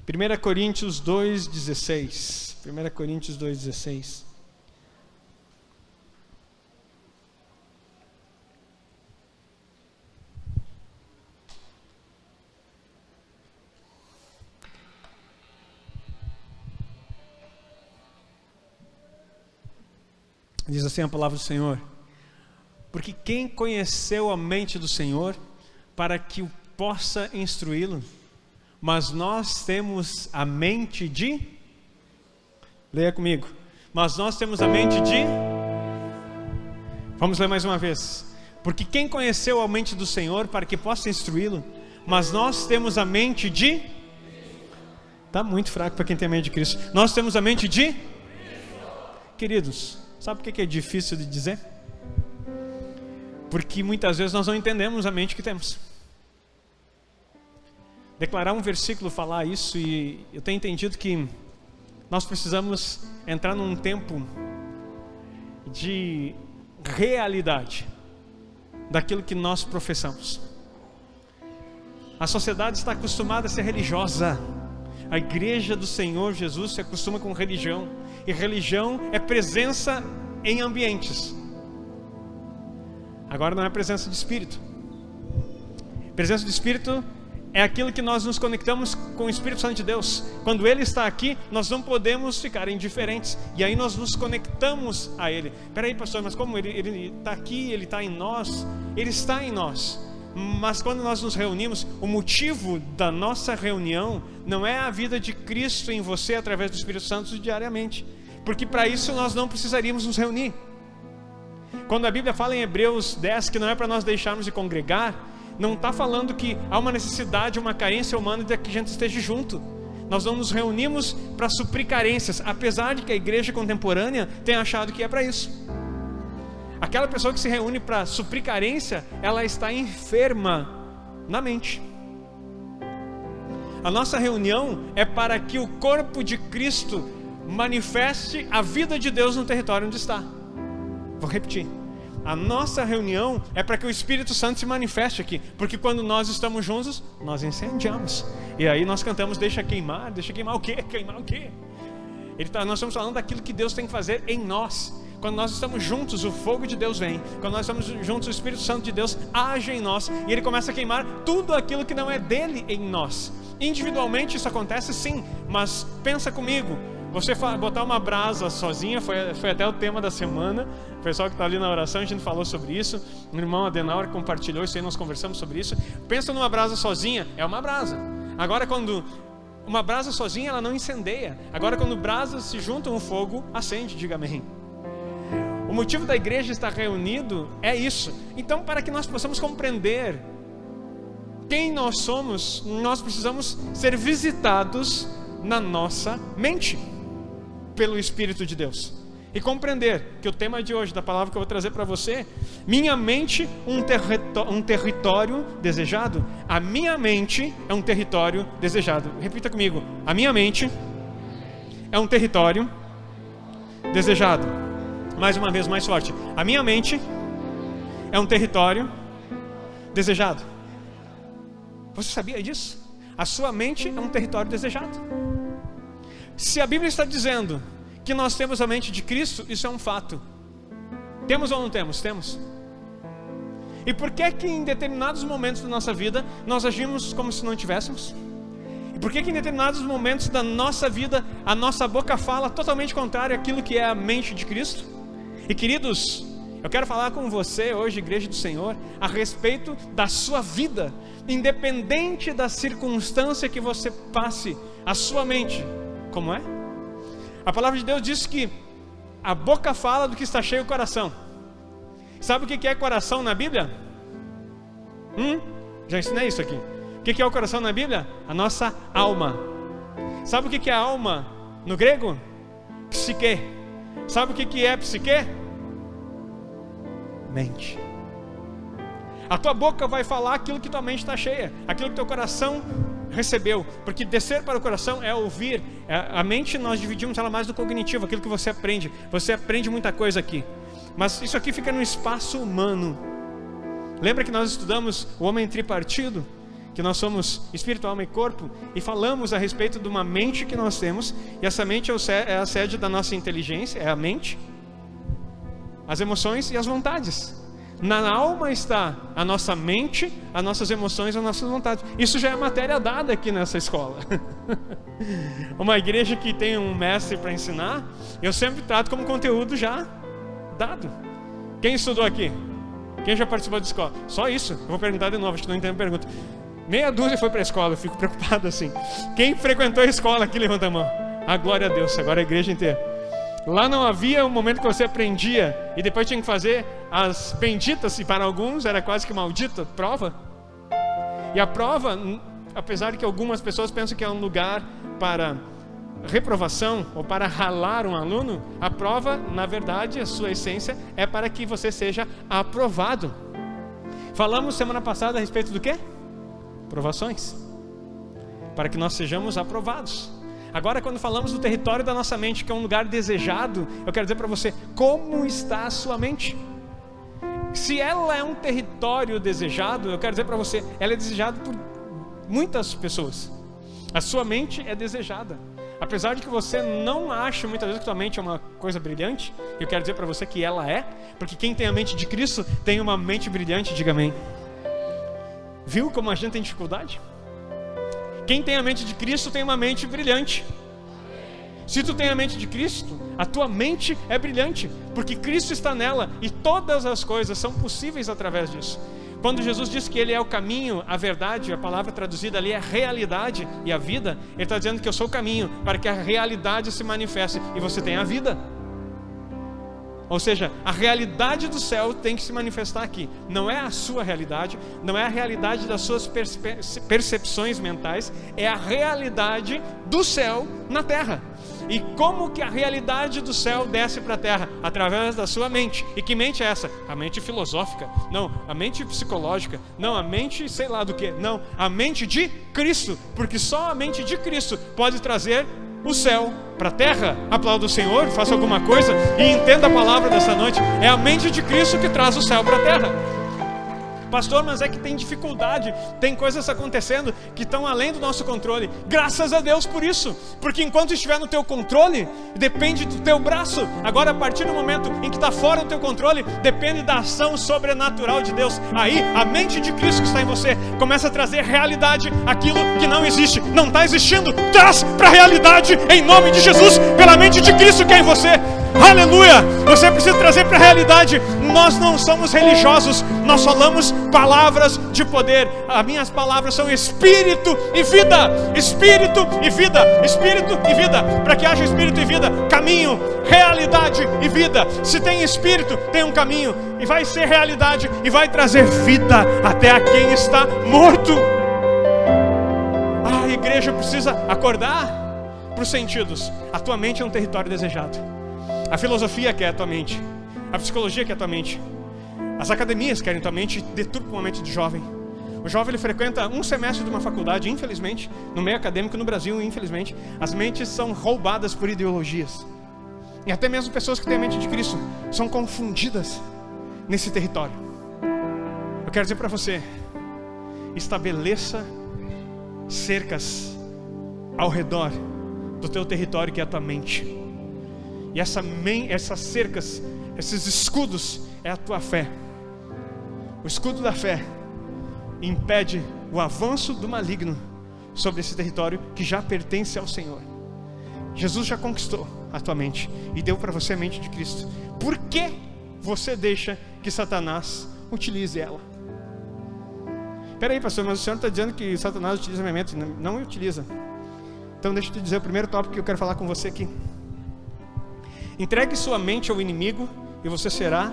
1 Coríntios 2,16. 1 Coríntios 2,16. Diz assim a palavra do Senhor: porque quem conheceu a mente do Senhor para que o possa instruí-lo? Mas nós temos a mente de... Leia comigo. Mas nós temos a mente de... Vamos ler mais uma vez. Porque quem conheceu a mente do Senhor para que possa instruí-lo? Mas nós temos a mente de... Está muito fraco para quem tem a mente de Cristo. Nós temos a mente de... Queridos, sabe por que é difícil de dizer? Porque muitas vezes nós não entendemos a mente que temos. Declarar um versículo, falar isso, e eu tenho entendido que nós precisamos entrar num tempo de realidade daquilo que nós professamos. A sociedade está acostumada a ser religiosa. A igreja do Senhor Jesus se acostuma com religião. E religião é presença em ambientes. Agora não é presença de Espírito. Presença de Espírito é aquilo que nós nos conectamos com o Espírito Santo de Deus. Quando Ele está aqui, nós não podemos ficar indiferentes. E aí nós nos conectamos a Ele. Peraí, pastor, mas como Ele está aqui, Ele está em nós? Ele está em nós. Mas quando nós nos reunimos, o motivo da nossa reunião não é a vida de Cristo em você através do Espírito Santo diariamente. Porque para isso nós não precisaríamos nos reunir. Quando a Bíblia fala em Hebreus 10 que não é para nós deixarmos de congregar, não está falando que há uma necessidade, uma carência humana de que a gente esteja junto. Nós não nos reunimos para suprir carências, apesar de que a igreja contemporânea tem achado que é para isso. Aquela pessoa que se reúne para suprir carência, ela está enferma na mente. A nossa reunião é para que o corpo de Cristo manifeste a vida de Deus no território onde está. Vou repetir. A nossa reunião é para que o Espírito Santo se manifeste aqui. Porque quando nós estamos juntos, nós incendiamos. E aí nós cantamos, deixa queimar o quê? Queimar o quê? Nós estamos falando daquilo que Deus tem que fazer em nós. Quando nós estamos juntos, o fogo de Deus vem. Quando nós estamos juntos, o Espírito Santo de Deus age em nós. E Ele começa a queimar tudo aquilo que não é dele em nós. Individualmente isso acontece sim, mas pensa comigo. Você botar uma brasa sozinha, foi até o tema da semana. O pessoal que está ali na oração, a gente falou sobre isso. O irmão Adenauer compartilhou isso aí, nós conversamos sobre isso. Pensa numa brasa sozinha, é uma brasa. Agora quando uma brasa sozinha, ela não incendeia. Agora quando brasas se juntam, o fogo acende, diga amém. O motivo da igreja estar reunido é isso. Então, para que nós possamos compreender quem nós somos, nós precisamos ser visitados na nossa mente pelo Espírito de Deus e compreender que o tema de hoje, da palavra que eu vou trazer para você, minha mente, um território desejado. A minha mente é um território desejado. Repita comigo: a minha mente é um território desejado. Mais uma vez, mais forte: a minha mente é um território desejado. Você sabia disso? A sua mente é um território desejado. Se a Bíblia está dizendo que nós temos a mente de Cristo, isso é um fato. Temos ou não temos? Temos. E por que que em determinados momentos da nossa vida nós agimos como se não tivéssemos? E por que que em determinados momentos da nossa vida a nossa boca fala totalmente contrário àquilo que é a mente de Cristo? E queridos, eu quero falar com você hoje, Igreja do Senhor, a respeito da sua vida. Independente da circunstância que você passe, a sua mente, como é? A palavra de Deus diz que a boca fala do que está cheio o coração. Sabe o que é coração na Bíblia? Já ensinei isso aqui. O que é o coração na Bíblia? A nossa alma. Sabe o que é alma no grego? Psique. Sabe o que é psique? Mente. A tua boca vai falar aquilo que tua mente está cheia, aquilo que teu coração recebeu, porque descer para o coração é ouvir. A mente nós dividimos ela mais do cognitivo, aquilo que você aprende muita coisa aqui, mas isso aqui fica no espaço humano. Lembra que nós estudamos o homem tripartido, que nós somos espírito, alma e corpo, e falamos a respeito de uma mente que nós temos, e essa mente é a sede da nossa inteligência, é a mente, as emoções e as vontades. Na alma está a nossa mente, as nossas emoções e as nossas vontades. Isso já é matéria dada aqui nessa escola. Uma igreja que tem um mestre para ensinar, eu sempre trato como conteúdo já dado. Quem estudou aqui? Quem já participou de escola? Só isso. Eu vou perguntar de novo, acho que não entendo a pergunta. Meia dúzia foi para a escola, eu fico preocupado assim. Quem frequentou a escola aqui, levanta a mão. Ah, glória a Deus, agora a igreja inteira. Lá não havia um momento que você aprendia e depois tinha que fazer as benditas, e para alguns era quase que maldita prova. E a prova, apesar de que algumas pessoas pensam que é um lugar para reprovação ou para ralar um aluno, a prova, na verdade, a sua essência é para que você seja aprovado. Falamos semana passada a respeito do quê? Provações, para que nós sejamos aprovados. Agora, quando falamos do território da nossa mente, que é um lugar desejado, eu quero dizer para você, como está a sua mente? Se ela é um território desejado, eu quero dizer para você, ela é desejada por muitas pessoas. A sua mente é desejada. Apesar de que você não ache muitas vezes que sua mente é uma coisa brilhante, eu quero dizer para você que ela é, porque quem tem a mente de Cristo tem uma mente brilhante, diga amém. Viu como a gente tem dificuldade? Quem tem a mente de Cristo tem uma mente brilhante. Se tu tem a mente de Cristo, a tua mente é brilhante, porque Cristo está nela e todas as coisas são possíveis através disso. Quando Jesus diz que Ele é o caminho, a verdade, a palavra traduzida ali é realidade e a vida, Ele está dizendo que eu sou o caminho para que a realidade se manifeste e você tenha a vida. Ou seja, a realidade do céu tem que se manifestar aqui. Não é a sua realidade, não é a realidade das suas percepções mentais, é a realidade do céu na terra. E como que a realidade do céu desce para a terra? Através da sua mente. E que mente é essa? A mente filosófica? Não, a mente psicológica? Não, a mente sei lá do que? Não, a mente de Cristo. Porque só a mente de Cristo pode trazer o céu para a terra. Aplauda o Senhor, faça alguma coisa e entenda a palavra dessa noite. É a mente de Cristo que traz o céu para a terra. Pastor, mas é que tem dificuldade, tem coisas acontecendo que estão além do nosso controle. Graças a Deus por isso, porque enquanto estiver no teu controle, depende do teu braço. Agora, a partir do momento em que está fora do teu controle, depende da ação sobrenatural de Deus. Aí, a mente de Cristo que está em você começa a trazer realidade aquilo que não existe. Não está existindo, traz para a realidade em nome de Jesus, pela mente de Cristo que é em você. Aleluia! Você precisa trazer para a realidade. Nós não somos religiosos, nós falamos palavras de poder. As minhas palavras são espírito e vida. Espírito e vida. Espírito e vida. Para que haja espírito e vida, caminho, realidade e vida. Se tem espírito, tem um caminho e vai ser realidade e vai trazer vida até a quem está morto. A igreja precisa acordar para os sentidos. A tua mente é um território desejado. A filosofia quer a tua mente, a psicologia quer a tua mente, as academias querem a tua mente, deturpam a mente do jovem. O jovem ele frequenta um semestre de uma faculdade, infelizmente, no meio acadêmico no Brasil, infelizmente, as mentes são roubadas por ideologias. E até mesmo pessoas que têm a mente de Cristo são confundidas nesse território. Eu quero dizer para você, estabeleça cercas ao redor do teu território que é a tua mente. E essas cercas, esses escudos é a tua fé. O escudo da fé impede o avanço do maligno sobre esse território que já pertence ao Senhor. Jesus já conquistou a tua mente e deu para você a mente de Cristo. Por que você deixa que Satanás utilize ela? Espera aí, pastor, mas o senhor está dizendo que Satanás utiliza a minha mente? Não utiliza. Então deixa eu te dizer o primeiro tópico que eu quero falar com você aqui. Entregue sua mente ao inimigo e você será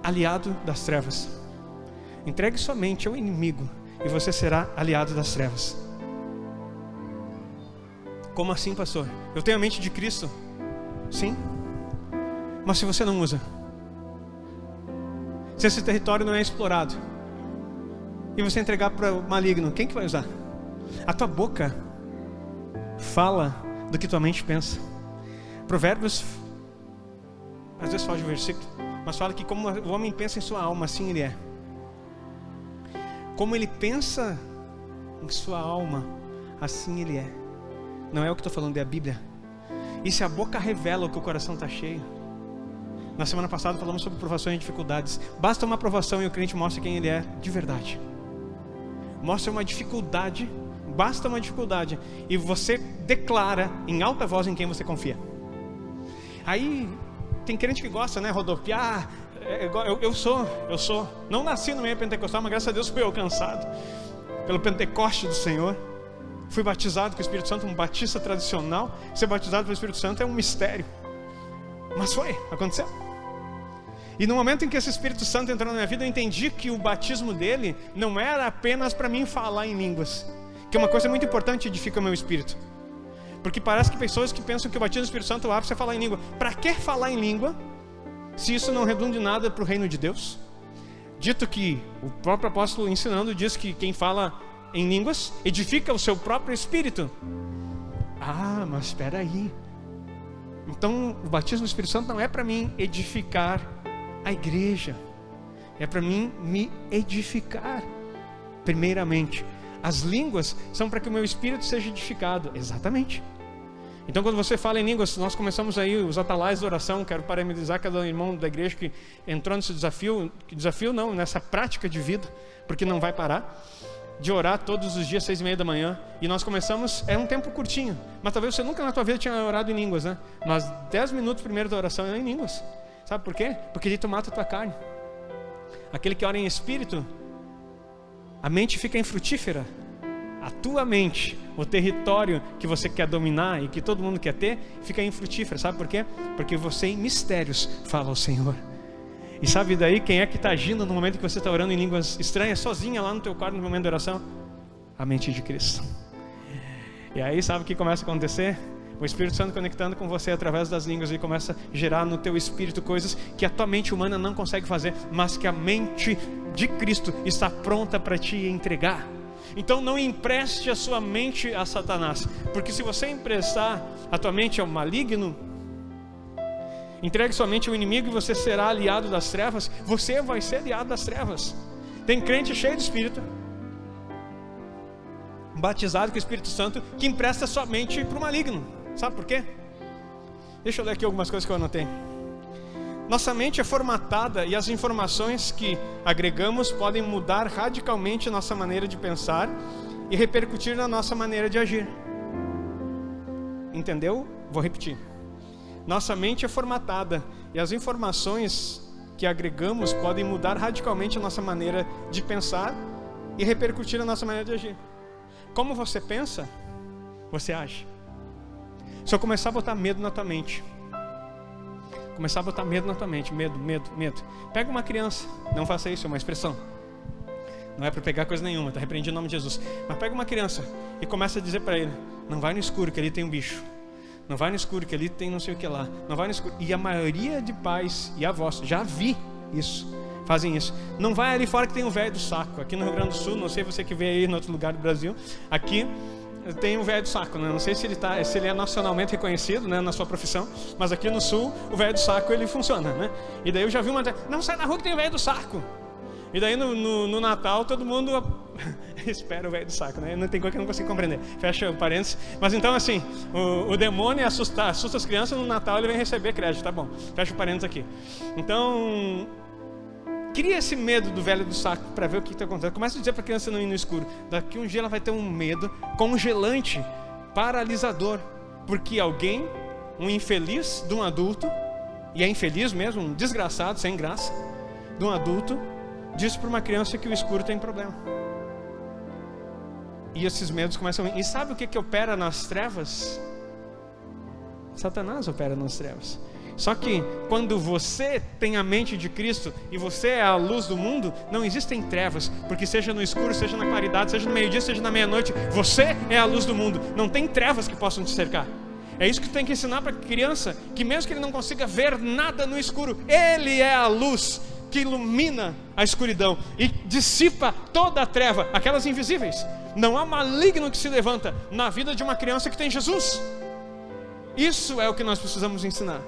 aliado das trevas. Entregue sua mente ao inimigo e você será aliado das trevas. Como assim, pastor? Eu tenho a mente de Cristo. Sim. Mas se você não usa, se esse território não é explorado e você entregar para o maligno, quem que vai usar? A tua boca fala do que tua mente pensa. Provérbios às vezes foge o versículo, mas fala que como o homem pensa em sua alma, assim ele é. Como ele pensa em sua alma, assim ele é. Não é o que estou falando, é a Bíblia. E se a boca revela o que o coração está cheio? Na semana passada falamos sobre provações e dificuldades. Basta uma provação e o crente mostra quem ele é de verdade. Mostra uma dificuldade, basta uma dificuldade, e você declara em alta voz em quem você confia. Aí tem crente que gosta, né, rodopiar. Eu sou, não nasci no meio pentecostal, mas graças a Deus fui alcançado pelo Pentecoste do Senhor. Fui batizado com o Espírito Santo, um batista tradicional. Ser batizado pelo Espírito Santo é um mistério, mas aconteceu. E no momento em que esse Espírito Santo entrou na minha vida, eu entendi que o batismo dele não era apenas para mim falar em línguas, que é uma coisa muito importante, edifica o meu espírito. Porque parece que pessoas que pensam que o batismo do Espírito Santo é para você falar em língua. Para que falar em língua, se isso não redunda em nada para o reino de Deus? Dito que o próprio apóstolo ensinando diz que quem fala em línguas edifica o seu próprio espírito. Ah, mas espera aí. Então o batismo do Espírito Santo não é para mim edificar a igreja, é para mim me edificar. Primeiramente, as línguas são para que o meu espírito seja edificado. Exatamente. Então quando você fala em línguas, nós começamos aí os atalaias da oração. Quero parabenizar cada irmão da igreja que entrou nesse desafio. Desafio não, nessa prática de vida, porque não vai parar, de orar todos os dias 6:30 da manhã. E nós começamos, é um tempo curtinho, mas talvez você nunca na tua vida tinha orado em línguas, né? Mas 10 minutos primeiro da oração é em línguas. Sabe por quê? Porque ele mata a tua carne. Aquele que ora em espírito, a mente fica infrutífera. A tua mente, o território que você quer dominar e que todo mundo quer ter, fica infrutífera. Sabe por quê? Porque você em mistérios fala ao Senhor. E sabe daí quem é que está agindo no momento que você está orando em línguas estranhas, sozinha lá no teu quarto no momento da oração? A mente de Cristo. E aí sabe o que começa a acontecer? O Espírito Santo conectando com você através das línguas, e começa a gerar no teu espírito coisas que a tua mente humana não consegue fazer, mas que a mente de Cristo está pronta para te entregar. Então não empreste a sua mente a Satanás, porque se você emprestar a tua mente ao maligno, entregue sua mente ao inimigo e você será aliado das trevas. Você vai ser aliado das trevas. Tem crente cheio de Espírito, batizado com o Espírito Santo, que empresta sua mente para o maligno. Sabe por quê? Deixa eu ler aqui algumas coisas que eu anotei. Nossa mente é formatada e as informações que agregamos podem mudar radicalmente nossa maneira de pensar e repercutir na nossa maneira de agir. Entendeu? Vou repetir. Nossa mente é formatada e as informações que agregamos podem mudar radicalmente a nossa maneira de pensar e repercutir na nossa maneira de agir. Como você pensa, você age. Se eu começar a botar medo na tua mente, medo. Pega uma criança, não faça isso, é uma expressão. Não é para pegar coisa nenhuma, está repreendido em nome de Jesus. Mas pega uma criança e começa a dizer para ele: não vai no escuro que ali tem um bicho. Não vai no escuro que ali tem não sei o que lá. Não vai no escuro. E a maioria de pais e avós, já vi isso, fazem isso. Não vai ali fora que tem um velho do saco. Aqui no Rio Grande do Sul, não sei você que veio aí em outro lugar do Brasil, aqui tem um velho do saco, né? Não sei se ele é nacionalmente reconhecido, né, na sua profissão, mas aqui no sul o velho do saco ele funciona, né? E daí eu já vi uma, não sai na rua que tem o velho do saco. E daí no Natal todo mundo espera o velho do saco, né? Não tem coisa que eu não consigo compreender. Fecha o parênteses. Mas então assim, o demônio assusta as crianças. No Natal ele vem receber crédito, tá bom? Fecha o parênteses aqui. Então cria esse medo do velho do saco para ver o que está acontecendo. Começa a dizer para a criança não ir no escuro. Daqui um dia ela vai ter um medo congelante, paralisador, porque alguém, um infeliz de um adulto, e é infeliz mesmo, um desgraçado, sem graça, de um adulto, diz para uma criança que o escuro tem problema. E esses medos começam a vir. E sabe o que opera nas trevas? Satanás opera nas trevas. Só que quando você tem a mente de Cristo e você é a luz do mundo, não existem trevas, porque seja no escuro, seja na claridade, seja no meio-dia, seja na meia-noite, você é a luz do mundo. Não tem trevas que possam te cercar. É isso que tu tem que ensinar para a criança, que mesmo que ele não consiga ver nada no escuro, ele é a luz que ilumina a escuridão e dissipa toda a treva, aquelas invisíveis. Não há maligno que se levanta na vida de uma criança que tem Jesus. Isso é o que nós precisamos ensinar.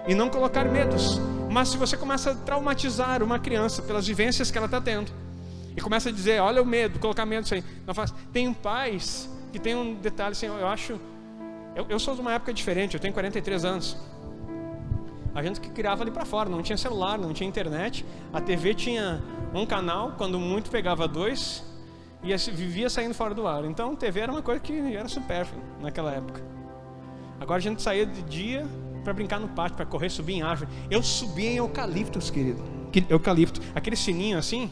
E não colocar medos. Mas se você começa a traumatizar uma criança pelas vivências que ela está tendo, E começa a dizer, olha o medo, colocar medo nisso aí. Não faz. Tem pais que tem um detalhe assim, eu acho... Eu sou de uma época diferente, eu tenho 43 anos. A gente que criava ali para fora, não tinha celular, não tinha internet. A TV tinha um canal, quando muito pegava 2, e vivia saindo fora do ar. Então a TV era uma coisa que era supérflua naquela época. Agora a gente saía de dia para brincar no pátio, para correr, subir em árvore. Eu subia em eucaliptos, querido. Eucalipto, aquele sininho assim,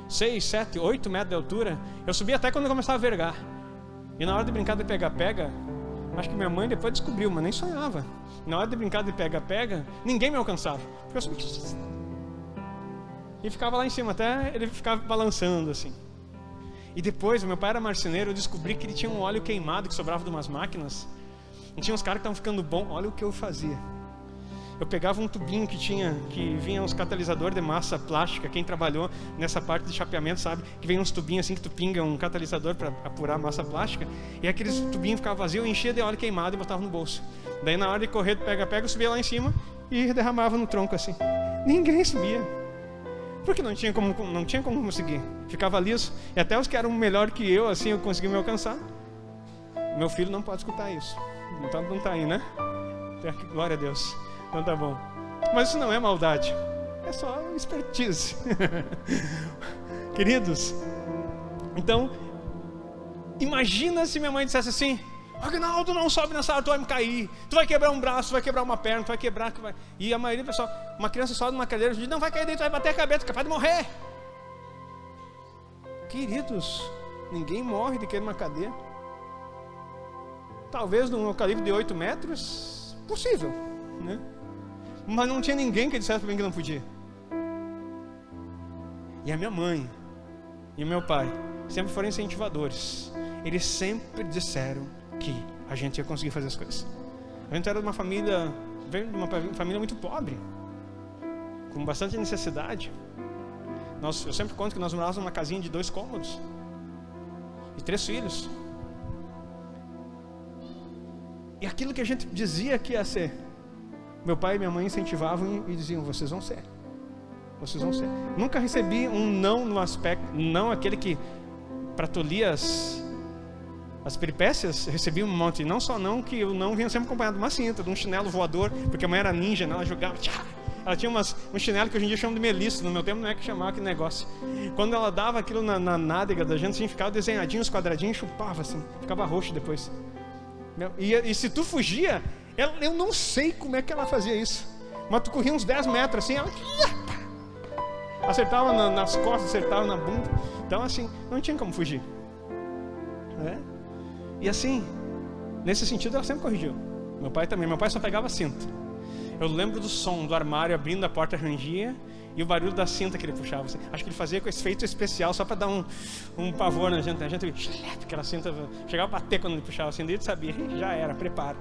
6, 7, 8 metros de altura. Eu subia até quando eu começava a vergar. E na hora de brincar de pega-pega, acho que minha mãe depois descobriu, mas nem sonhava. Na hora de brincar de pega-pega, ninguém me alcançava. Porque eu subia e ficava lá em cima, até ele ficava balançando assim. E depois, meu pai era marceneiro, eu descobri que ele tinha um óleo queimado que sobrava de umas máquinas. E tinha uns caras que estavam ficando bom. Olha o que eu fazia. Eu pegava um tubinho que vinha uns catalisadores de massa plástica. Quem trabalhou nessa parte de chapeamento sabe que vem uns tubinhos assim que tu pinga um catalisador para apurar a massa plástica. E aqueles tubinhos ficavam vazios, eu enchia de óleo queimado e botava no bolso. Daí na hora de correr de pega-pega, eu subia lá em cima e derramava no tronco assim. Ninguém subia. Porque não tinha como conseguir. Ficava liso. E até os que eram melhor que eu, assim, eu consegui me alcançar. Meu filho não pode escutar isso. Então não está aí, né? Glória a Deus. Então tá bom. Mas isso não é maldade. É só expertise. Queridos, então, imagina se minha mãe dissesse assim: Agnaldo, não sobe nessa árvore, tu vai me cair. Tu vai quebrar um braço, tu vai quebrar uma perna, tu vai quebrar... E a maioria do pessoal, uma criança sobe numa cadeira e diz: não vai cair daí, tu vai bater a cabeça, tu é capaz de morrer. Queridos, ninguém morre de cair numa cadeira. Talvez num eucalipto de 8 metros, possível, né? Mas não tinha ninguém que dissesse para mim que não podia. E a minha mãe e o meu pai sempre foram incentivadores. Eles sempre disseram que a gente ia conseguir fazer as coisas. A gente era de uma família, veio de uma família muito pobre, com bastante necessidade. Eu sempre conto que nós morávamos numa casinha de 2 cômodos e 3 filhos. E aquilo que a gente dizia que ia ser, meu pai e minha mãe incentivavam e diziam: vocês vão ser. Vocês vão ser. Nunca recebi um não no aspecto, não aquele que para tolir as peripécias, recebi um monte. Não só não, que o não vinha sempre acompanhado de uma cinta, de um chinelo voador, porque a mãe era ninja, né? Ela jogava, ela tinha um chinelo que hoje em dia chamam de melissa. No meu tempo não é que chamava aquele negócio. Quando ela dava aquilo na nádega da gente, assim, ficava desenhadinho, os quadradinhos, chupava assim, ficava roxo depois. E se tu fugia, eu não sei como é que ela fazia isso, mas tu corria uns 10 metros assim, ela acertava nas costas, acertava na bunda. Então assim, não tinha como fugir, né? E assim, nesse sentido ela sempre corrigiu. Meu pai também, meu pai só pegava cinta. Eu lembro do som do armário abrindo, a porta rangia e o barulho da cinta que ele puxava assim. Acho que ele fazia com esse efeito especial só para dar um pavor na gente. A gente aquela cinta chegava a bater quando ele puxava assim, daí ele sabia, já era, prepara.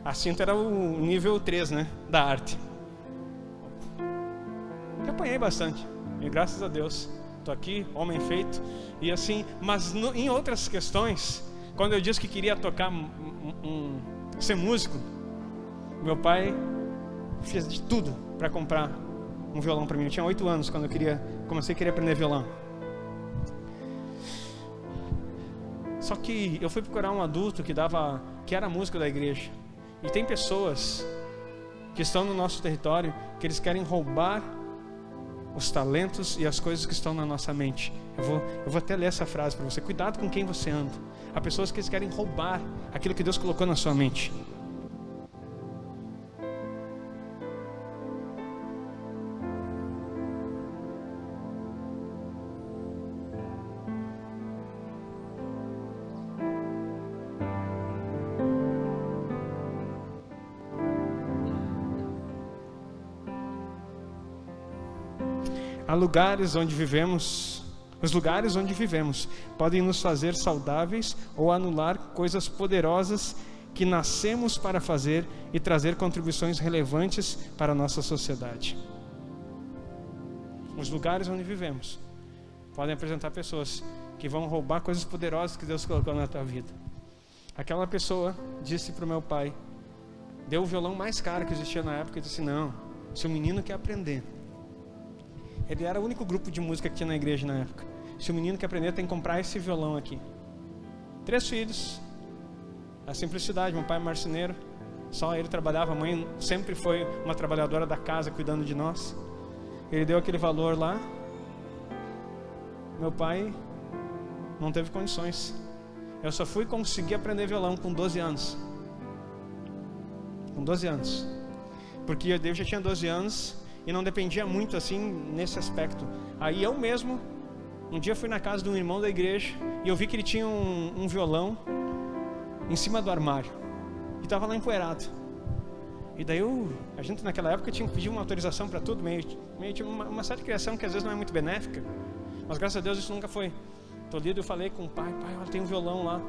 A cinta era o nível 3, né, da arte. Eu apanhei bastante, e graças a Deus estou aqui, homem feito. E assim, mas em outras questões, quando eu disse que queria tocar ser músico, meu pai fez de tudo para comprar um violão para mim. Eu tinha 8 anos quando eu comecei a querer aprender violão. Só que eu fui procurar um adulto que era músico da igreja. E tem pessoas que estão no nosso território que eles querem roubar os talentos e as coisas que estão na nossa mente. Eu vou até ler essa frase para você. Cuidado com quem você anda. Há pessoas que eles querem roubar aquilo que Deus colocou na sua mente. Há lugares onde vivemos, os lugares onde vivemos podem nos fazer saudáveis ou anular coisas poderosas que nascemos para fazer e trazer contribuições relevantes para a nossa sociedade. Os lugares onde vivemos podem apresentar pessoas que vão roubar coisas poderosas que Deus colocou na tua vida. Aquela pessoa disse para o meu pai, deu o violão mais caro que existia na época e disse: não, se o menino quer aprender. Ele era o único grupo de música que tinha na igreja na época. se o menino quer aprender, tem que comprar esse violão aqui. 3 filhos, a simplicidade. Meu pai é marceneiro, só ele trabalhava, a mãe sempre foi uma trabalhadora da casa, cuidando de nós. Ele deu aquele valor lá. Meu pai não teve condições. Eu só fui conseguir aprender violão com 12 anos. Com 12 anos. Porque eu já tinha 12 anos e não dependia muito assim nesse aspecto. Aí eu mesmo, um dia fui na casa de um irmão da igreja e eu vi que ele tinha um violão em cima do armário. E estava lá empoeirado. E daí a gente naquela época tinha que pedir uma autorização para tudo, meio tinha uma certa criação que às vezes não é muito benéfica. Mas graças a Deus isso nunca foi tolhido. Eu falei com o pai, olha, tem um violão lá.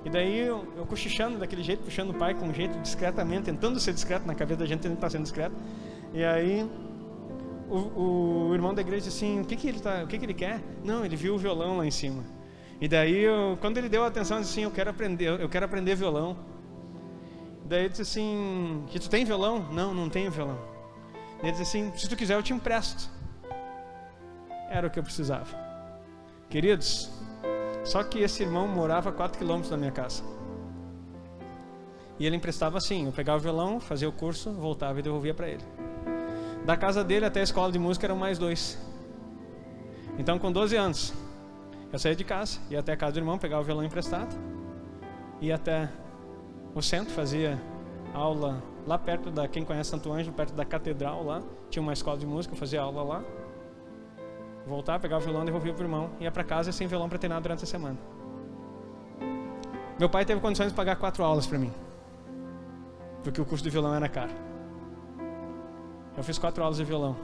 E daí eu cochichando daquele jeito, puxando o pai com um jeito discretamente, tentando ser discreto, na cabeça da gente tentando estar sendo discreto. E aí o irmão da igreja disse assim, o que ele quer? Não, ele viu o violão lá em cima. E daí quando ele deu a atenção, disse assim, eu quero aprender violão. Daí ele disse assim, que tu tem violão? Não, não tenho violão. Ele disse assim, se tu quiser eu te empresto. Era o que eu precisava. Queridos, só que esse irmão morava a 4 quilômetros da minha casa. E ele emprestava assim, eu pegava o violão, fazia o curso, voltava e devolvia para ele. Da casa dele até a escola de música eram mais 2. Então com 12 anos, eu saía de casa, ia até a casa do irmão, pegava o violão emprestado, ia até o centro, fazia aula lá perto da, quem conhece Santo Ângelo, perto da catedral lá, tinha uma escola de música, eu fazia aula lá. Voltava, pegava o violão, devolvia pro irmão, ia para casa sem violão para treinar durante a semana. Meu pai teve condições de pagar 4 aulas para mim, porque o curso de violão era caro. Eu fiz 4 aulas de violão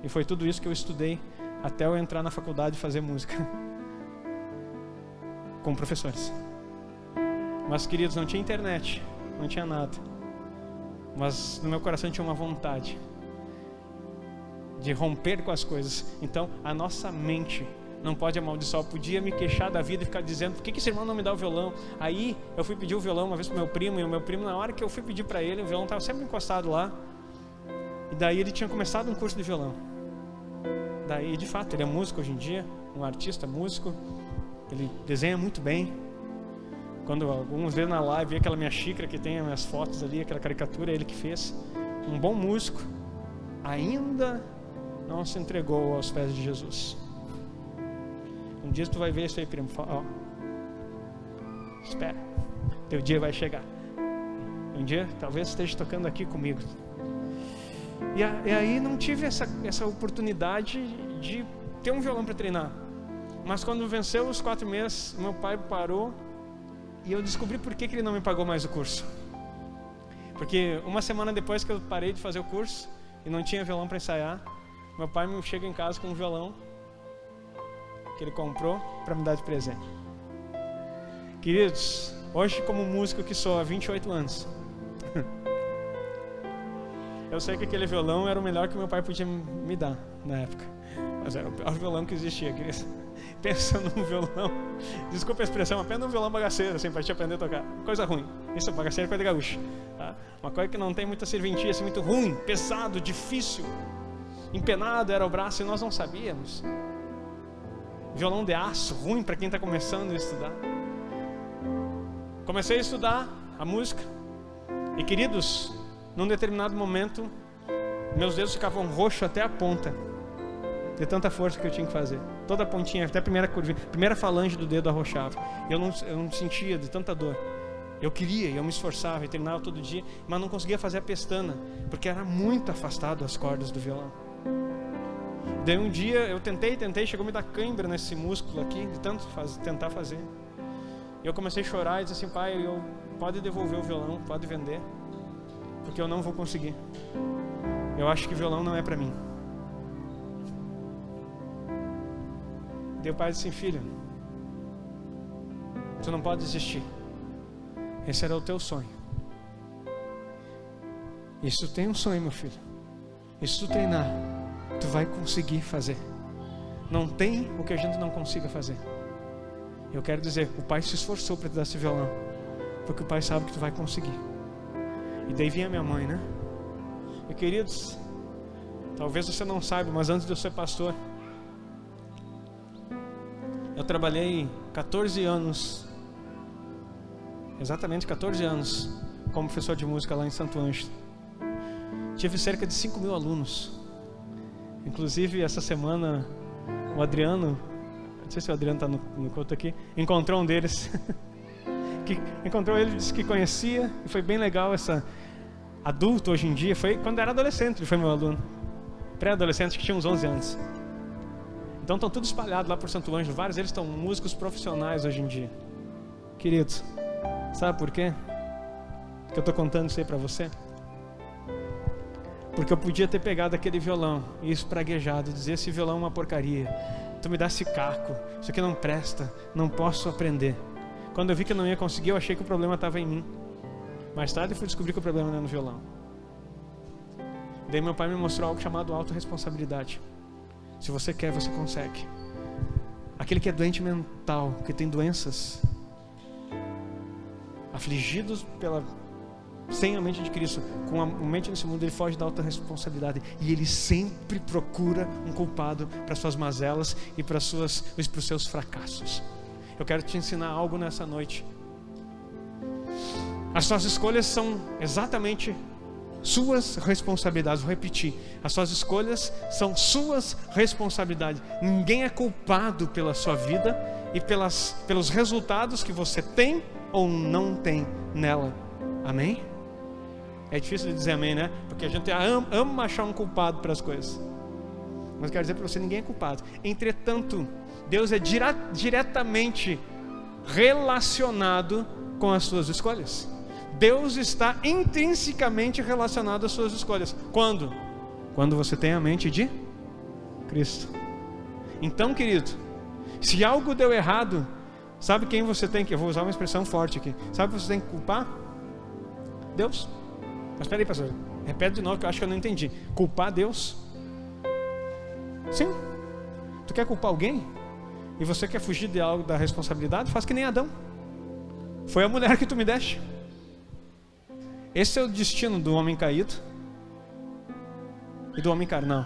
e foi tudo isso que eu estudei até eu entrar na faculdade e fazer música com professores. Mas queridos, não tinha internet, não tinha nada, mas no meu coração tinha uma vontade de romper com as coisas. Então a nossa mente não pode amaldiçoar. Eu podia me queixar da vida e ficar dizendo, por que esse irmão não me dá o violão? Aí eu fui pedir o violão uma vez pro meu primo, e o meu primo, na hora que eu fui pedir para ele, o violão estava sempre encostado lá. E daí ele tinha começado um curso de violão. Daí, de fato, ele é músico hoje em dia, um artista músico, ele desenha muito bem. Quando alguns vêem na live, aquela minha xícara que tem as minhas fotos ali, aquela caricatura, é ele que fez. Um bom músico, ainda não se entregou aos pés de Jesus. Um dia tu vai ver isso aí, primo. Ó, espera, teu dia vai chegar. Um dia talvez esteja tocando aqui comigo. E aí não tive essa oportunidade de ter um violão para treinar. Mas quando venceu os 4 meses, meu pai parou e eu descobri por que ele não me pagou mais o curso. Porque uma semana depois que eu parei de fazer o curso e não tinha violão para ensaiar, meu pai me chega em casa com um violão que ele comprou para me dar de presente. Queridos, hoje como músico que sou há 28 anos, eu sei que aquele violão era o melhor que meu pai podia me dar na época. Mas era o pior violão que existia, queridos. Pensa num violão, desculpa a expressão, apenas um violão bagaceiro, assim, para te aprender a tocar. Coisa ruim. Isso, bagaceiro é coisa de gaúcho, tá? Uma coisa que não tem muita serventia, assim, muito ruim, pesado, difícil. Empenado era o braço e nós não sabíamos. Violão de aço, ruim para quem está começando a estudar. Comecei a estudar a música. E queridos, num determinado momento, meus dedos ficavam roxos até a ponta, de tanta força que eu tinha que fazer. Toda a pontinha, até a primeira curvinha, a primeira falange do dedo arrochava. Eu não sentia de tanta dor. Eu queria, eu me esforçava e treinava todo dia, mas não conseguia fazer a pestana, porque era muito afastado as cordas do violão. Daí um dia eu tentei, chegou a me dar cãibra nesse músculo aqui, de tanto tentar fazer. E eu comecei a chorar e disse assim, pai, pode devolver o violão, pode vender, porque eu não vou conseguir. Eu acho que violão não é para mim. Daí o pai disse assim, filho, tu não pode desistir. Esse era o teu sonho. E se tu tem um sonho, meu filho, e se tu treinar, tu vai conseguir fazer. Não tem o que a gente não consiga fazer. Eu quero dizer, o pai se esforçou para te dar esse violão, porque o pai sabe que tu vai conseguir. E daí vinha minha mãe, né? E queridos, talvez você não saiba, mas antes de eu ser pastor, Eu trabalhei 14 anos, exatamente 14 anos, como professor de música lá em Santo Ângelo. Tive cerca de 5.000 alunos. Inclusive, essa semana, o Adriano, não sei se o Adriano está no culto aqui, encontrou um deles. Encontrou ele, disse que conhecia, e foi bem legal. Essa adulto hoje em dia, foi quando era adolescente, ele foi meu aluno. Pré-adolescente, que tinha uns 11 anos. Então estão tudo espalhados lá por Santo Ângelo. Vários deles estão músicos profissionais hoje em dia. Queridos, sabe por quê que eu estou contando isso aí para você? Porque eu podia ter pegado aquele violão e espraguejado, dizer: esse violão é uma porcaria, tu me dá esse caco, isso aqui não presta, não posso aprender. Quando eu vi que eu não ia conseguir, eu achei que o problema estava em mim. Mais tarde eu fui descobrir que o problema não era no violão. Daí meu pai me mostrou algo chamado autorresponsabilidade. Se você quer, você consegue. Aquele que é doente mental, que tem doenças, afligidos sem a mente de Cristo, com a mente nesse mundo, ele foge da autorresponsabilidade. E ele sempre procura um culpado para suas mazelas e para os seus fracassos. Eu quero te ensinar algo nessa noite. As suas escolhas são exatamente suas responsabilidades. Vou repetir: as suas escolhas são suas responsabilidades. Ninguém é culpado pela sua vida e pelos resultados que você tem ou não tem nela. Amém? É difícil de dizer amém, né? Porque a gente ama achar um culpado para as coisas. Mas eu quero dizer para você: ninguém é culpado. Entretanto, Deus é diretamente relacionado com as suas escolhas. Deus está intrinsecamente relacionado às suas escolhas. Quando? Quando você tem a mente de Cristo. Então, querido, se algo deu errado, sabe quem você tem que... Eu vou usar uma expressão forte aqui. Sabe que você tem que culpar? Deus. Mas espera aí, pastor, repete de novo, que eu acho que eu não entendi. Culpar Deus? Sim. Tu quer culpar alguém? E você quer fugir de algo da responsabilidade? Faz que nem Adão. Foi a mulher que tu me deste. Esse é o destino do homem caído e do homem carnal.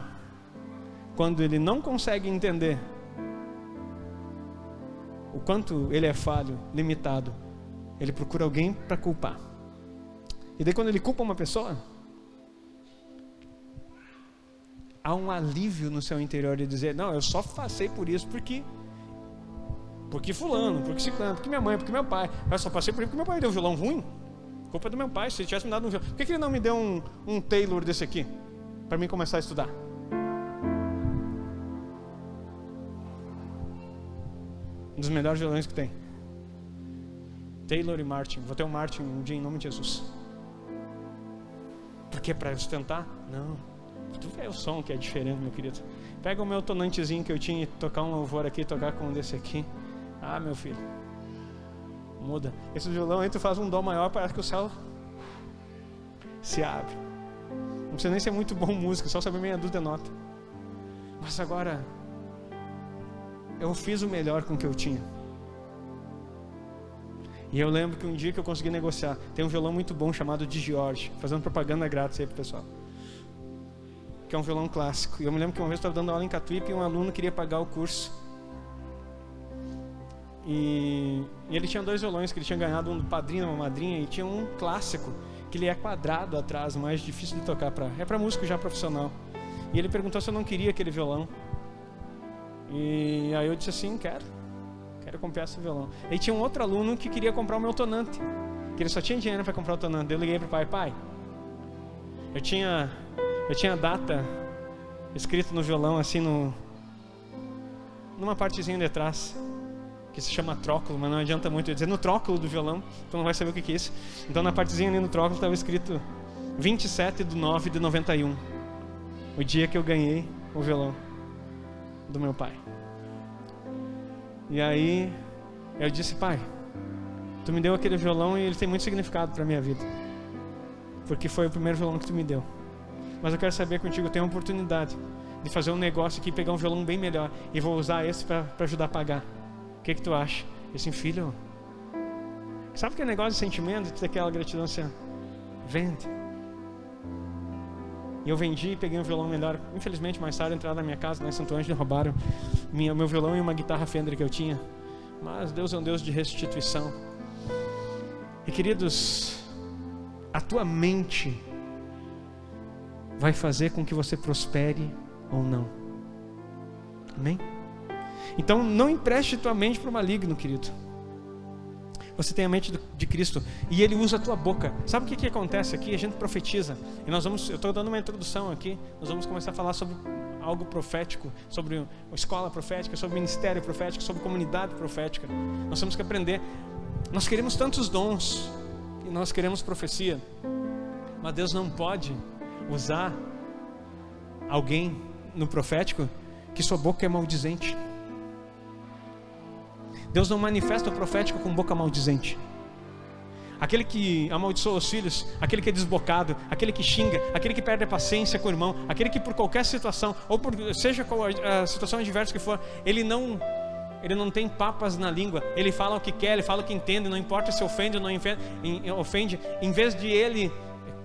Quando ele não consegue entender o quanto ele é falho, limitado, ele procura alguém para culpar. E daí quando ele culpa uma pessoa, há um alívio no seu interior de dizer: não, eu só passei por isso porque fulano, porque ciclano, porque minha mãe, porque meu pai. Eu só passei por isso porque meu pai deu um violão ruim. Culpa do meu pai. Se ele tivesse me dado um violão, por que ele não me deu um Taylor desse aqui para mim começar a estudar? Um dos melhores violões que tem. Taylor e Martin. Vou ter um Martin um dia em nome de Jesus. Por que? Para sustentar? Não. Tu vê o som que é diferente, meu querido. Pega o meu tonantezinho que eu tinha e tocar um louvor aqui, tocar com um desse aqui. Ah, meu filho, muda. Esse violão aí tu faz um dó maior, parece que o céu se abre. Não precisa nem ser muito bom músico, só saber meia dúzia de nota. Mas agora eu fiz o melhor com o que eu tinha. E eu lembro que um dia que eu consegui negociar, tem um violão muito bom chamado de George, fazendo propaganda grátis aí pro pessoal, que é um violão clássico. E eu me lembro que uma vez eu estava dando aula em Catuípe e um aluno queria pagar o curso. E ele tinha 2 violões que ele tinha ganhado, um do padrinho, uma madrinha, e tinha um clássico que ele é quadrado atrás, mais difícil de tocar, é para músico já profissional. E ele perguntou se eu não queria aquele violão. E aí eu disse assim: quero comprar esse violão. Aí tinha um outro aluno que queria comprar o meu tonante, que ele só tinha dinheiro para comprar o tonante. Eu liguei pro pai: eu tinha a data escrito no violão assim numa partezinha de trás, que se chama tróculo, mas não adianta muito eu dizer no tróculo do violão, tu não vai saber o que é isso. Então na partezinha ali no tróculo estava escrito 27/9/91, o dia que eu ganhei o violão do meu pai. E aí eu disse: pai, tu me deu aquele violão e ele tem muito significado para a minha vida, porque foi o primeiro violão que tu me deu. Mas eu quero saber contigo, eu tenho a oportunidade de fazer um negócio aqui, pegar um violão bem melhor, e vou usar esse para ajudar a pagar. O que tu acha? Eu disse: filho, sabe aquele negócio de sentimento, de ter aquela gratidão assim, vende. E eu vendi e peguei um violão melhor. Infelizmente, mais tarde, entraram na minha casa, lá em Santo Ângelo, roubaram meu violão e uma guitarra Fender que eu tinha. Mas Deus é um Deus de restituição. E queridos, a tua mente vai fazer com que você prospere ou não. Amém? Então não empreste tua mente para o maligno, querido. Você tem a mente de Cristo e Ele usa a tua boca. Sabe o que acontece aqui? A gente profetiza. E eu estou dando uma introdução aqui. Nós vamos começar a falar sobre algo profético, sobre escola profética, sobre ministério profético, sobre comunidade profética. Nós temos que aprender. Nós queremos tantos dons e nós queremos profecia, mas Deus não pode usar alguém no profético que sua boca é maldizente. Deus não manifesta o profético com boca maldizente. Aquele que amaldiçoa os filhos, aquele que é desbocado, aquele que xinga, aquele que perde a paciência com o irmão, aquele que por qualquer situação, ou por seja qual a situação adversa que for, ele não tem papas na língua, ele fala o que quer, ele fala o que entende, não importa se ofende ou não ofende. Em vez de ele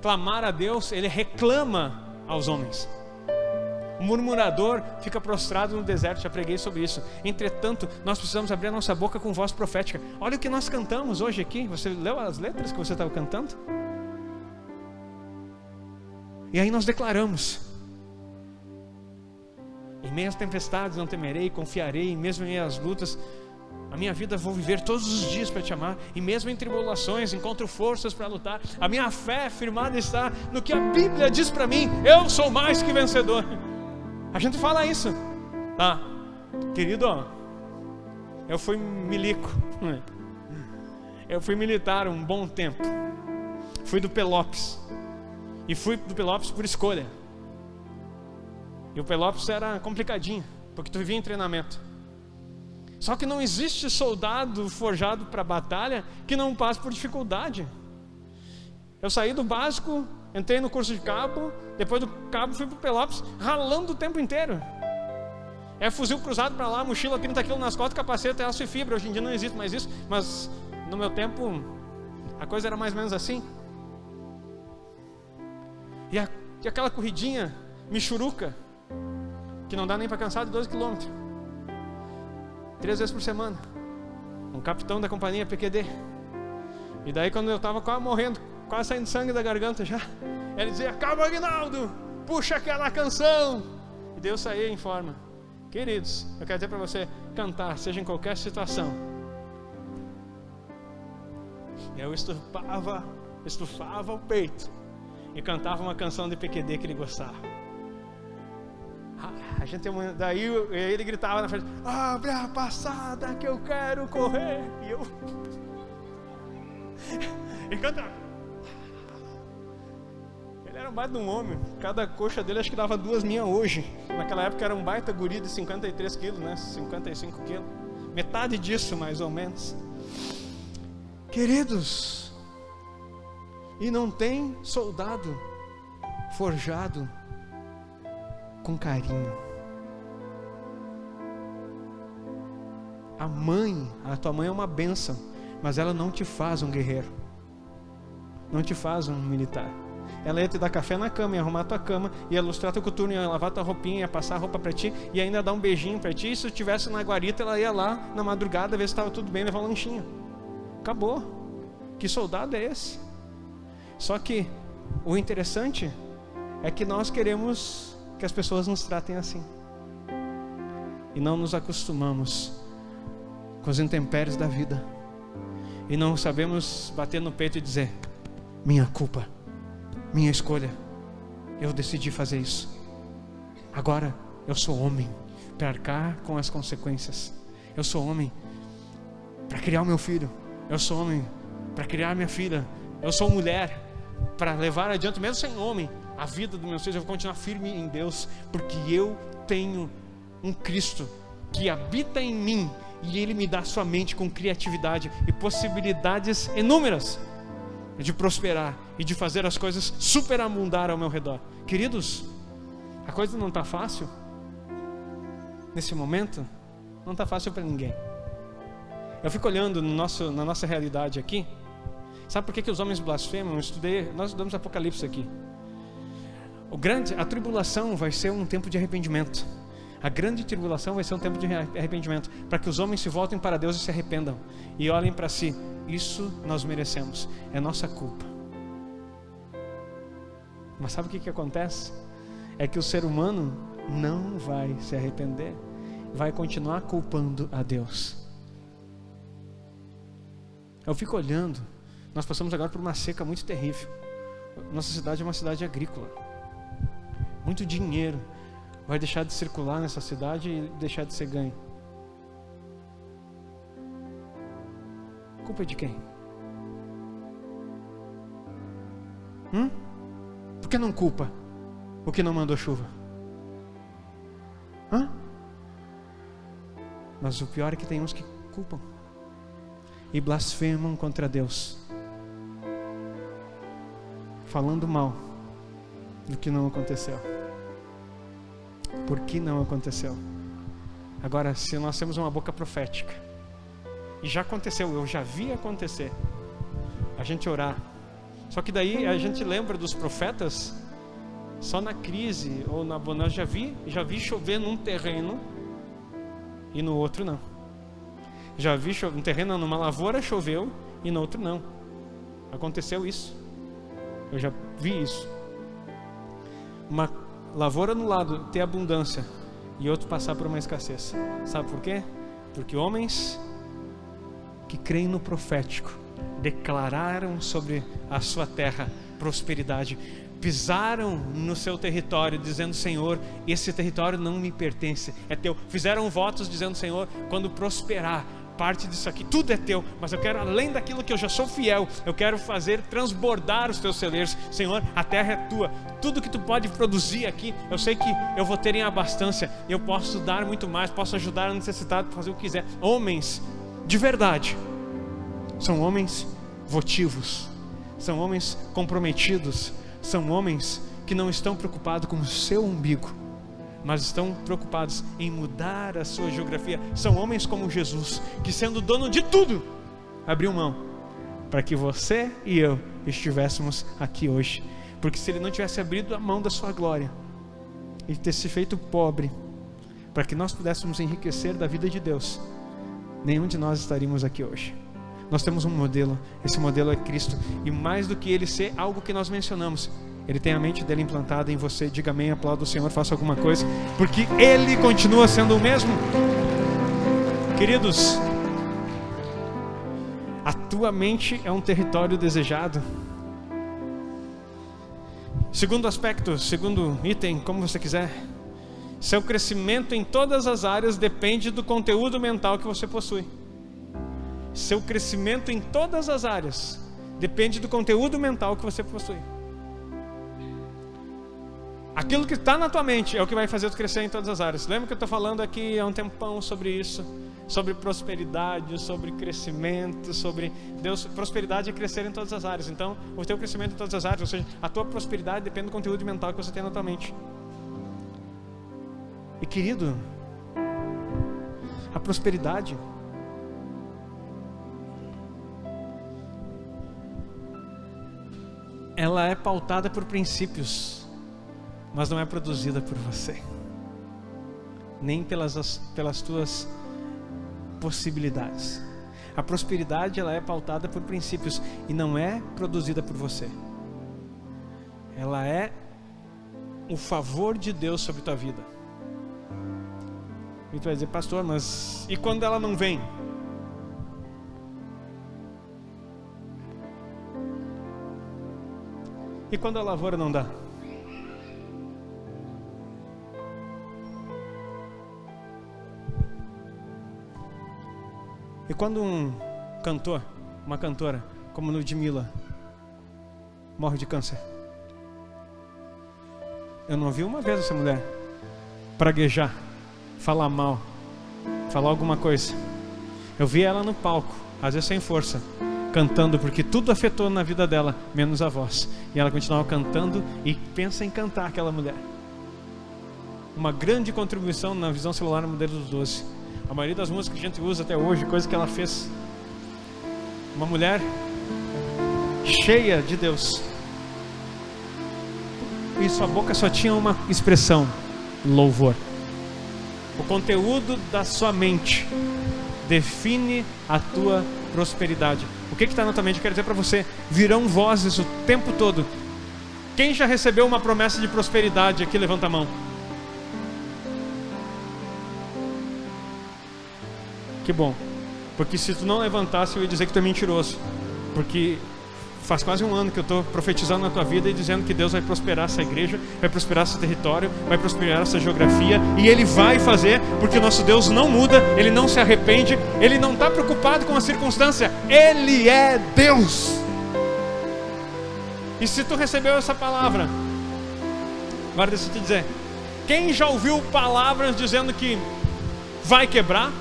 clamar a Deus, ele reclama aos homens. O murmurador fica prostrado no deserto. Já preguei sobre isso. Entretanto, nós precisamos abrir a nossa boca com voz profética. Olha o que nós cantamos hoje aqui. Você leu as letras que você estava cantando? E aí nós declaramos: em meio às tempestades não temerei, confiarei, mesmo em meio às lutas, a minha vida vou viver todos os dias para te amar, e mesmo em tribulações encontro forças para lutar. A minha fé firmada está no que a Bíblia diz para mim: eu sou mais que vencedor. A gente fala isso, tá? Querido, eu fui milico, eu fui militar um bom tempo, fui do Pelopes, e fui do Pelopes por escolha. E o Pelopes era complicadinho, porque tu vivia em treinamento. Só que não existe soldado forjado para batalha que não passe por dificuldade. Eu saí do básico, entrei no curso de cabo, depois do cabo fui pro Pelopes, ralando o tempo inteiro. É fuzil cruzado para lá, mochila 30 kg nas costas, capacete, aço e fibra. Hoje em dia não existe mais isso, mas no meu tempo a coisa era mais ou menos assim. E aquela corridinha michuruca, que não dá nem para cansar, de 12 km, 3 vezes por semana. Um capitão da companhia PQD. E daí quando eu estava quase morrendo, quase saindo sangue da garganta já, ele dizia: calma, Aguinaldo, puxa aquela canção. E Deus saía em forma. Queridos, eu quero dizer para você, cantar, seja em qualquer situação. Eu estufava o peito e cantava uma canção de PQD que ele gostava. A gente daí ele gritava na frente: abre a passada que eu quero correr. E eu e cantava. Ele era um baita de um homem. Cada coxa dele acho que dava 2 minhas hoje. Naquela época era um baita guri de 53 quilos, né? 55 quilos. Metade disso, mais ou menos. Queridos, e não tem soldado forjado com carinho. A tua mãe é uma bênção, mas ela não te faz um guerreiro, não te faz um militar. Ela ia te dar café na cama, ia arrumar tua cama, ia ilustrar teu coturno, ia lavar tua roupinha, ia passar a roupa para ti, e ainda dar um beijinho para ti. E se tu estivesse na guarita, ela ia lá na madrugada ver se estava tudo bem, levar um lanchinho. Acabou. Que soldado é esse? Só que o interessante é que nós queremos que as pessoas nos tratem assim, e não nos acostumamos com os intempéries da vida, e não sabemos bater no peito e dizer: minha culpa, minha escolha, eu decidi fazer isso, agora eu sou homem para arcar com as consequências, eu sou homem para criar o meu filho, eu sou homem para criar minha filha, eu sou mulher para levar adiante, mesmo sem homem, a vida dos meus filhos. Eu vou continuar firme em Deus, porque eu tenho um Cristo que habita em mim, e Ele me dá sua mente com criatividade e possibilidades inúmeras de prosperar e de fazer as coisas superabundar ao meu redor. Queridos, a coisa não está fácil nesse momento, não está fácil para ninguém. Eu fico olhando na nossa realidade aqui. Sabe por que os homens blasfemam? Nós estudamos Apocalipse aqui. A tribulação vai ser um tempo de arrependimento. A grande tribulação vai ser um tempo de arrependimento, para que os homens se voltem para Deus e se arrependam e olhem para si. Isso nós merecemos, é nossa culpa. Mas sabe o que acontece? É que o ser humano não vai se arrepender, vai continuar culpando a Deus. Eu fico olhando, nós passamos agora por uma seca muito terrível. Nossa cidade é uma cidade agrícola. Muito dinheiro vai deixar de circular nessa cidade e deixar de ser ganho. Culpa de quem? Por que não culpa o que não mandou chuva? Mas o pior é que tem uns que culpam e blasfemam contra Deus, falando mal do que não aconteceu. Por que não aconteceu? Agora, se nós temos uma boca profética, e já aconteceu, eu já vi acontecer, a gente orar. Só que daí a gente lembra dos profetas só na crise ou na bonança. Já vi chover num terreno e no outro não. Já vi chover num terreno, numa lavoura choveu e no outro não. Aconteceu isso. Eu já vi isso. Uma lavoura no lado ter abundância e outro passar por uma escassez. Sabe por quê? Porque homens que creem no profético declararam sobre a sua terra prosperidade, pisaram no seu território dizendo: Senhor, esse território não me pertence, é teu. Fizeram votos dizendo: Senhor, quando prosperar, parte disso aqui, tudo é teu, mas eu quero, além daquilo que eu já sou fiel, eu quero fazer transbordar os teus celeiros. Senhor, a terra é tua, tudo que tu pode produzir aqui, eu sei que eu vou ter em abastância, eu posso dar muito mais, posso ajudar o necessitado, fazer o que quiser. Homens de verdade são homens votivos, são homens comprometidos, são homens que não estão preocupados com o seu umbigo, mas estão preocupados em mudar a sua geografia. São homens como Jesus, que sendo dono de tudo, abriu mão para que você e eu estivéssemos aqui hoje. Porque se ele não tivesse abrido a mão da sua glória e ter se feito pobre para que nós pudéssemos enriquecer da vida de Deus, nenhum de nós estaríamos aqui hoje. Nós temos um modelo, esse modelo é Cristo, e mais do que ele ser algo que nós mencionamos, ele tem a mente dele implantada em você. Diga amém, aplauda o Senhor, faça alguma coisa, porque ele continua sendo o mesmo. Queridos, a tua mente é um território desejado. Segundo aspecto, segundo item, como você quiser, seu crescimento em todas as áreas depende do conteúdo mental que você possui. Seu crescimento em todas as áreas depende do conteúdo mental que você possui. Aquilo que está na tua mente é o que vai fazer tu crescer em todas as áreas. Lembra que eu estou falando aqui há um tempão sobre isso, sobre prosperidade, sobre crescimento, sobre Deus. Prosperidade é crescer em todas as áreas. Então, o teu crescimento em todas as áreas, ou seja, a tua prosperidade depende do conteúdo mental que você tem na tua mente. E querido, a prosperidade ela é pautada por princípios, mas não é produzida por você, nem pelas tuas possibilidades. A prosperidade ela é pautada por princípios e não é produzida por você. Ela é o favor de Deus sobre tua vida. E tu vai dizer: pastor, mas e quando ela não vem? E quando a lavoura não dá? E quando um cantor, uma cantora, como Ludmilla, morre de câncer? Eu não vi uma vez essa mulher praguejar, falar mal, falar alguma coisa. Eu vi ela no palco, às vezes sem força, cantando, porque tudo afetou na vida dela, menos a voz. E ela continuava cantando e pensa em cantar, aquela mulher. Uma grande contribuição na visão celular no modelo dos 12. A maioria das músicas que a gente usa até hoje, coisa que ela fez. Uma mulher cheia de Deus. e sua boca só tinha uma expressão: louvor. O conteúdo da sua mente define a tua prosperidade. O que está na tua mente? Eu quero dizer para você: virão vozes o tempo todo. Quem já recebeu uma promessa de prosperidade aqui, levanta a mão. Que bom, porque se tu não levantasse eu ia dizer que tu é mentiroso, porque faz quase um ano que eu estou profetizando na tua vida e dizendo que Deus vai prosperar essa igreja, vai prosperar esse território, vai prosperar essa geografia, e Ele vai fazer, porque o nosso Deus não muda, Ele não se arrepende, Ele não está preocupado com a circunstância, Ele é Deus. E se tu recebeu essa palavra, agora deixa eu te dizer, quem já ouviu palavras dizendo que vai quebrar,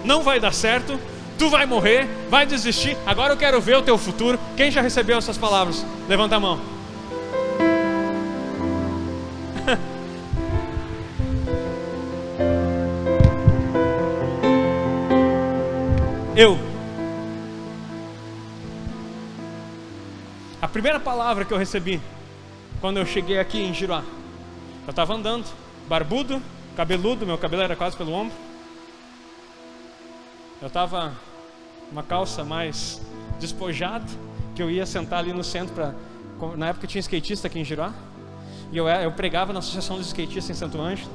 não vai dar certo, tu vai morrer, vai desistir, agora eu quero ver o teu futuro? Quem já recebeu essas palavras? Levanta a mão. A primeira palavra que eu recebi quando eu cheguei aqui em Giruá, eu estava andando, barbudo, cabeludo, meu cabelo era quase pelo ombro. Eu estava uma calça mais despojada, que eu ia sentar ali no centro na época tinha skatista aqui em Giruá, e eu pregava na associação dos skatistas em Santo Ângelo.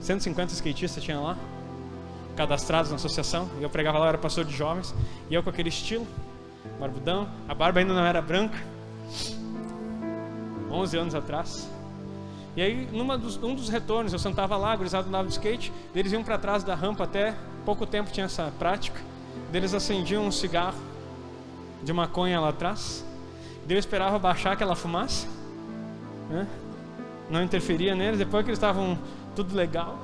150 skatistas tinha lá, cadastrados na associação, e eu pregava lá, eu era pastor de jovens, e eu com aquele estilo, barbudão, a barba ainda não era branca, 11 anos atrás. E aí, um dos retornos, eu sentava lá, gurizado andava de skate, eles iam para trás da rampa, até pouco tempo tinha essa prática, eles acendiam um cigarro de maconha lá atrás, eu esperava baixar aquela fumaça, né? Não interferia neles, depois que eles estavam tudo legal,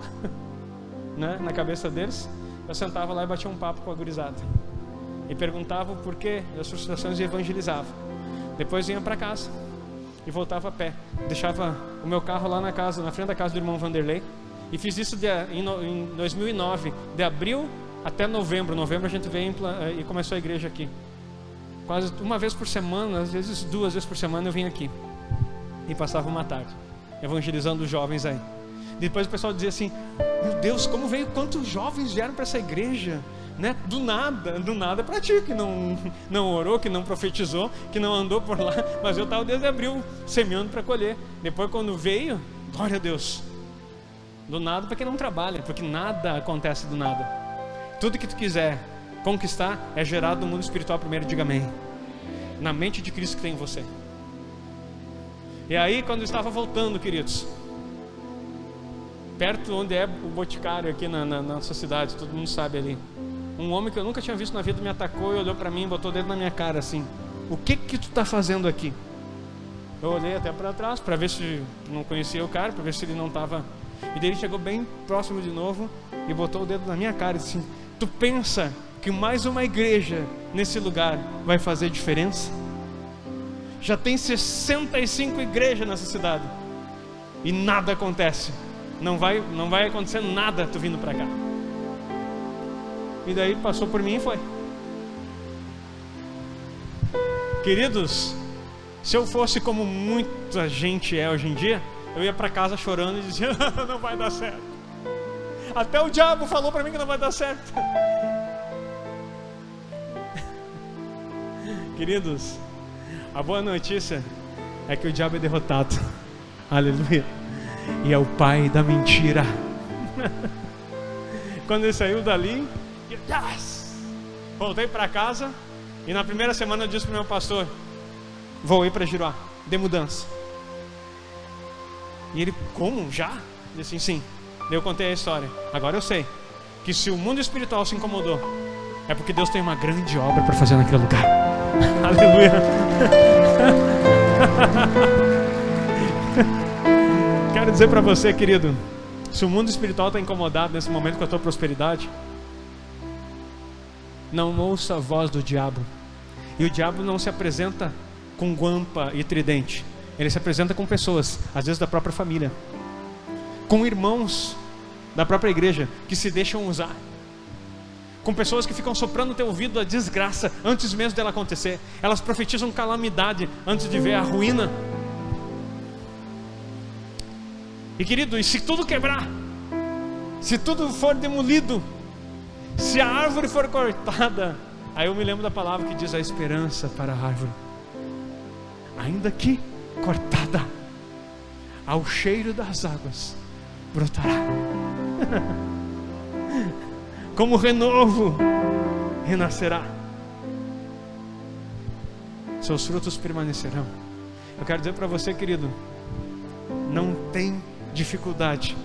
né? Na cabeça deles, eu sentava lá e batia um papo com a gurizada, e perguntava o porquê das frustrações e evangelizava. Depois ia para casa e voltava a pé, deixava o meu carro lá na casa, na frente da casa do irmão Vanderlei, e fiz isso em 2009, de abril até novembro. Novembro a gente veio e começou a igreja aqui, quase uma vez por semana, às vezes 2 vezes por semana eu vim aqui, e passava uma tarde evangelizando os jovens aí. Depois o pessoal dizia assim: meu Deus, como veio, quantos jovens vieram para essa igreja, né? Do nada para ti, que não orou, que não profetizou, que não andou por lá, mas eu estava desde abril semeando para colher. Depois quando veio, glória a Deus, do nada para quem não trabalha, porque nada acontece do nada. Tudo que tu quiser conquistar é gerado no mundo espiritual primeiro, diga amém, na mente de Cristo que tem em você. E aí quando eu estava voltando, queridos, perto onde é o Boticário aqui na nossa cidade, todo mundo sabe ali, um homem que eu nunca tinha visto na vida me atacou e olhou para mim, botou o dedo na minha cara assim: o que tu está fazendo aqui? Eu olhei até para trás para ver se não conhecia o cara, para ver se ele não estava. E daí ele chegou bem próximo de novo e botou o dedo na minha cara e disse assim: tu pensa que mais uma igreja nesse lugar vai fazer diferença? Já tem 65 igrejas nessa cidade e nada acontece. Não vai acontecer nada tu vindo para cá. E daí passou por mim e foi. Queridos, se eu fosse como muita gente é hoje em dia, eu ia para casa chorando e dizia: não vai dar certo. Até o diabo falou para mim que não vai dar certo. Queridos, a boa notícia é que o diabo é derrotado. Aleluia. E é o pai da mentira. Quando ele saiu dali, yes! Voltei para casa e na primeira semana eu disse para o meu pastor: vou ir para Giruá, de mudança. E ele: como? Já? Ele disse: sim. Daí eu contei a história. Agora eu sei que se o mundo espiritual se incomodou, é porque Deus tem uma grande obra para fazer naquele lugar. Aleluia. Quero dizer para você, querido, se o mundo espiritual está incomodado nesse momento com a tua prosperidade, não ouça a voz do diabo. E o diabo não se apresenta com guampa e tridente. Ele se apresenta com pessoas, às vezes da própria família, com irmãos da própria igreja que se deixam usar, com pessoas que ficam soprando no teu ouvido a desgraça antes mesmo dela acontecer. Elas profetizam calamidade antes de ver a ruína. E querido, e se tudo quebrar, se tudo for demolido, se a árvore for cortada, aí eu me lembro da palavra que diz: a esperança para a árvore, ainda que cortada, ao cheiro das águas brotará. Como renovo, renascerá. Seus frutos permanecerão. Eu quero dizer para você, querido, não tem dificuldade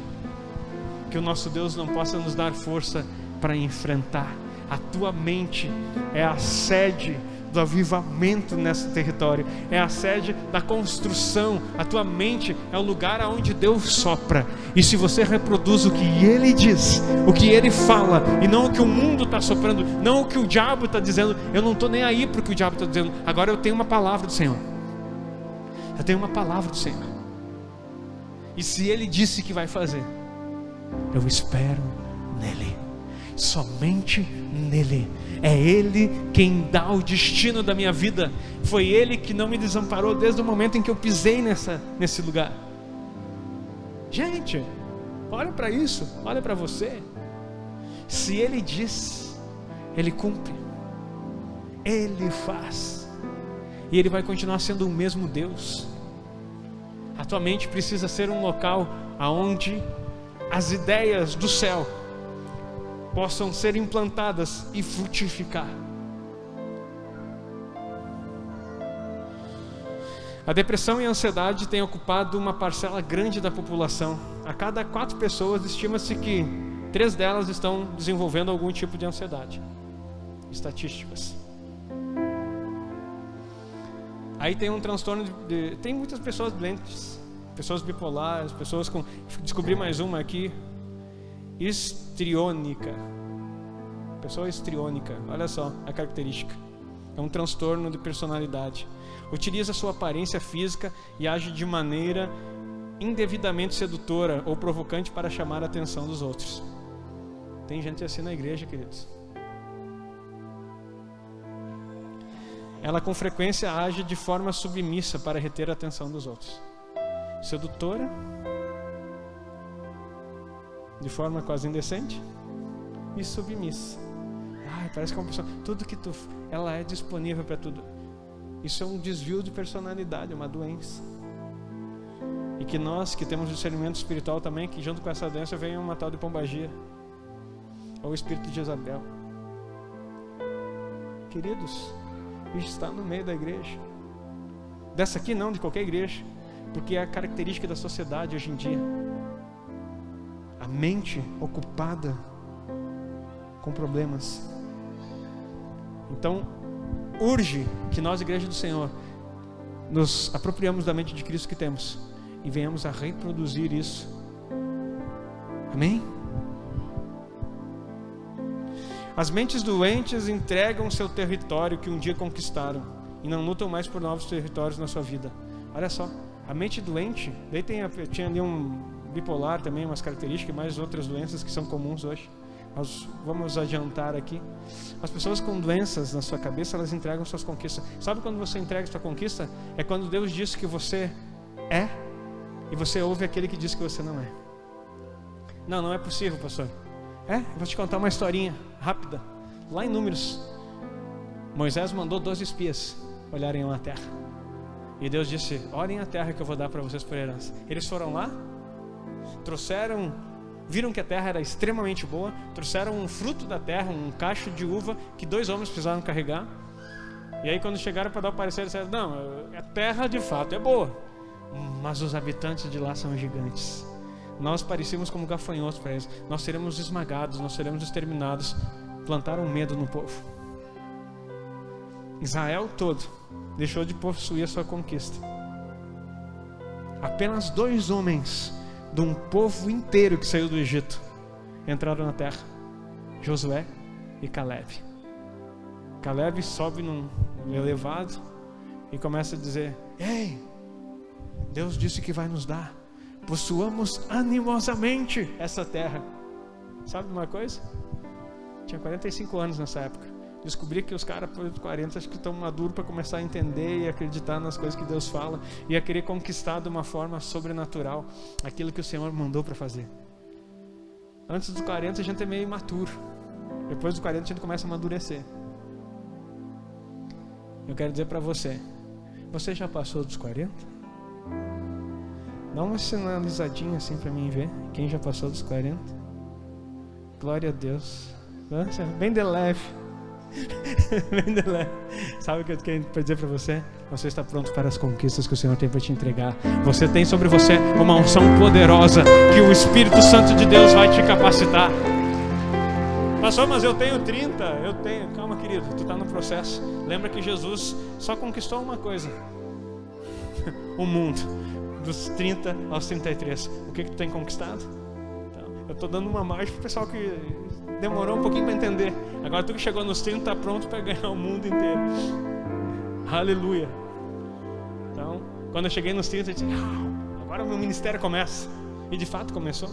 que o nosso Deus não possa nos dar força para enfrentar. A tua mente é a sede do avivamento nesse território, é a sede da construção. A tua mente é o lugar aonde Deus sopra, e se você reproduz o que Ele diz, o que Ele fala, e não o que o mundo está soprando, não o que o diabo está dizendo. Eu não estou nem aí para o que o diabo está dizendo. Agora eu tenho uma palavra do Senhor, eu tenho uma palavra do Senhor, e se Ele disse que vai fazer, eu espero nele, somente nele. É Ele quem dá o destino da minha vida. Foi Ele que não me desamparou desde o momento em que eu pisei nesse lugar. Gente, olha para isso, olha para você. Se Ele diz, Ele cumpre, Ele faz, e Ele vai continuar sendo o mesmo Deus. A tua mente precisa ser um local aonde as ideias do céu possam ser implantadas e frutificar. A depressão e a ansiedade têm ocupado uma parcela grande da população. A cada 4 pessoas, estima-se que 3 delas estão desenvolvendo algum tipo de ansiedade. Estatísticas. Aí tem um transtorno tem muitas pessoas doentes, pessoas bipolares, pessoas com... Descobri mais uma aqui, histriônica. Pessoa histriônica, olha só a característica. É um transtorno de personalidade. Utiliza sua aparência física e age de maneira indevidamente sedutora ou provocante para chamar a atenção dos outros. Tem gente assim na igreja, queridos. Ela com frequência age de forma submissa para reter a atenção dos outros. Sedutora, de forma quase indecente, e submissa. Parece que é uma pessoa, ela é disponível para tudo. Isso é um desvio de personalidade, uma doença. E que nós que temos discernimento espiritual também, que junto com essa doença vem uma tal de pombagira, ou o espírito de Jezabel. Queridos, isso está no meio da igreja. Dessa aqui não, de qualquer igreja, porque é a característica da sociedade hoje em dia. A mente ocupada com problemas. Então, urge que nós, Igreja do Senhor, nos apropriamos da mente de Cristo que temos e venhamos a reproduzir isso. Amém? As mentes doentes entregam seu território que um dia conquistaram e não lutam mais por novos territórios na sua vida. Olha só, a mente doente, daí tinha ali um bipolar também, umas características, mais outras doenças que são comuns hoje. Nós vamos adiantar aqui. As pessoas com doenças na sua cabeça, elas entregam suas conquistas. Sabe quando você entrega sua conquista? É quando Deus diz que você é e você ouve aquele que diz que você não é. Não é possível, pastor. Eu vou te contar uma historinha rápida. Lá em Números, Moisés mandou 12 espias olharem lá a terra. E Deus disse: olhem a terra que eu vou dar para vocês por herança. Eles foram lá, viram que a terra era extremamente boa, trouxeram um fruto da terra, um cacho de uva que 2 homens precisaram carregar. E aí quando chegaram para dar o parecer, eles disseram: não, a terra de fato é boa, mas os habitantes de lá são gigantes. Nós parecíamos como gafanhotos para eles. Nós seremos esmagados, nós seremos exterminados. Plantaram medo no povo. Israel todo deixou de possuir a sua conquista. Apenas 2 homens de um povo inteiro que saiu do Egito entraram na terra: Josué e Caleb. Caleb sobe num elevado e começa a dizer: ei, Deus disse que vai nos dar, possuamos animosamente essa terra. Sabe uma coisa? Tinha 45 anos nessa época. Descobri que os caras por 40 acho que estão maduros para começar a entender e acreditar nas coisas que Deus fala e a querer conquistar de uma forma sobrenatural aquilo que o Senhor mandou para fazer. Antes dos 40 a gente é meio imaturo. Depois dos 40 a gente começa a amadurecer. Eu quero dizer para você, você já passou dos 40? Dá uma sinalizadinha assim para mim ver. Quem já passou dos 40? Glória a Deus. Nossa, bem de leve. Bem de leve. Sabe o que eu quero dizer para você? Você está pronto para as conquistas que o Senhor tem para te entregar. Você tem sobre você uma unção poderosa que o Espírito Santo de Deus vai te capacitar. Pastor, mas eu tenho 30. Eu tenho. Calma, querido, tu está no processo. Lembra que Jesus só conquistou uma coisa: o mundo. Dos 30 aos 33. O que tu tem conquistado? Então, eu estou dando uma margem para o pessoal que demorou um pouquinho para entender. Agora tu que chegou nos 30 está pronto para ganhar o mundo inteiro. Aleluia. Então, quando eu cheguei nos 30, eu disse: agora o meu ministério começa. E de fato começou.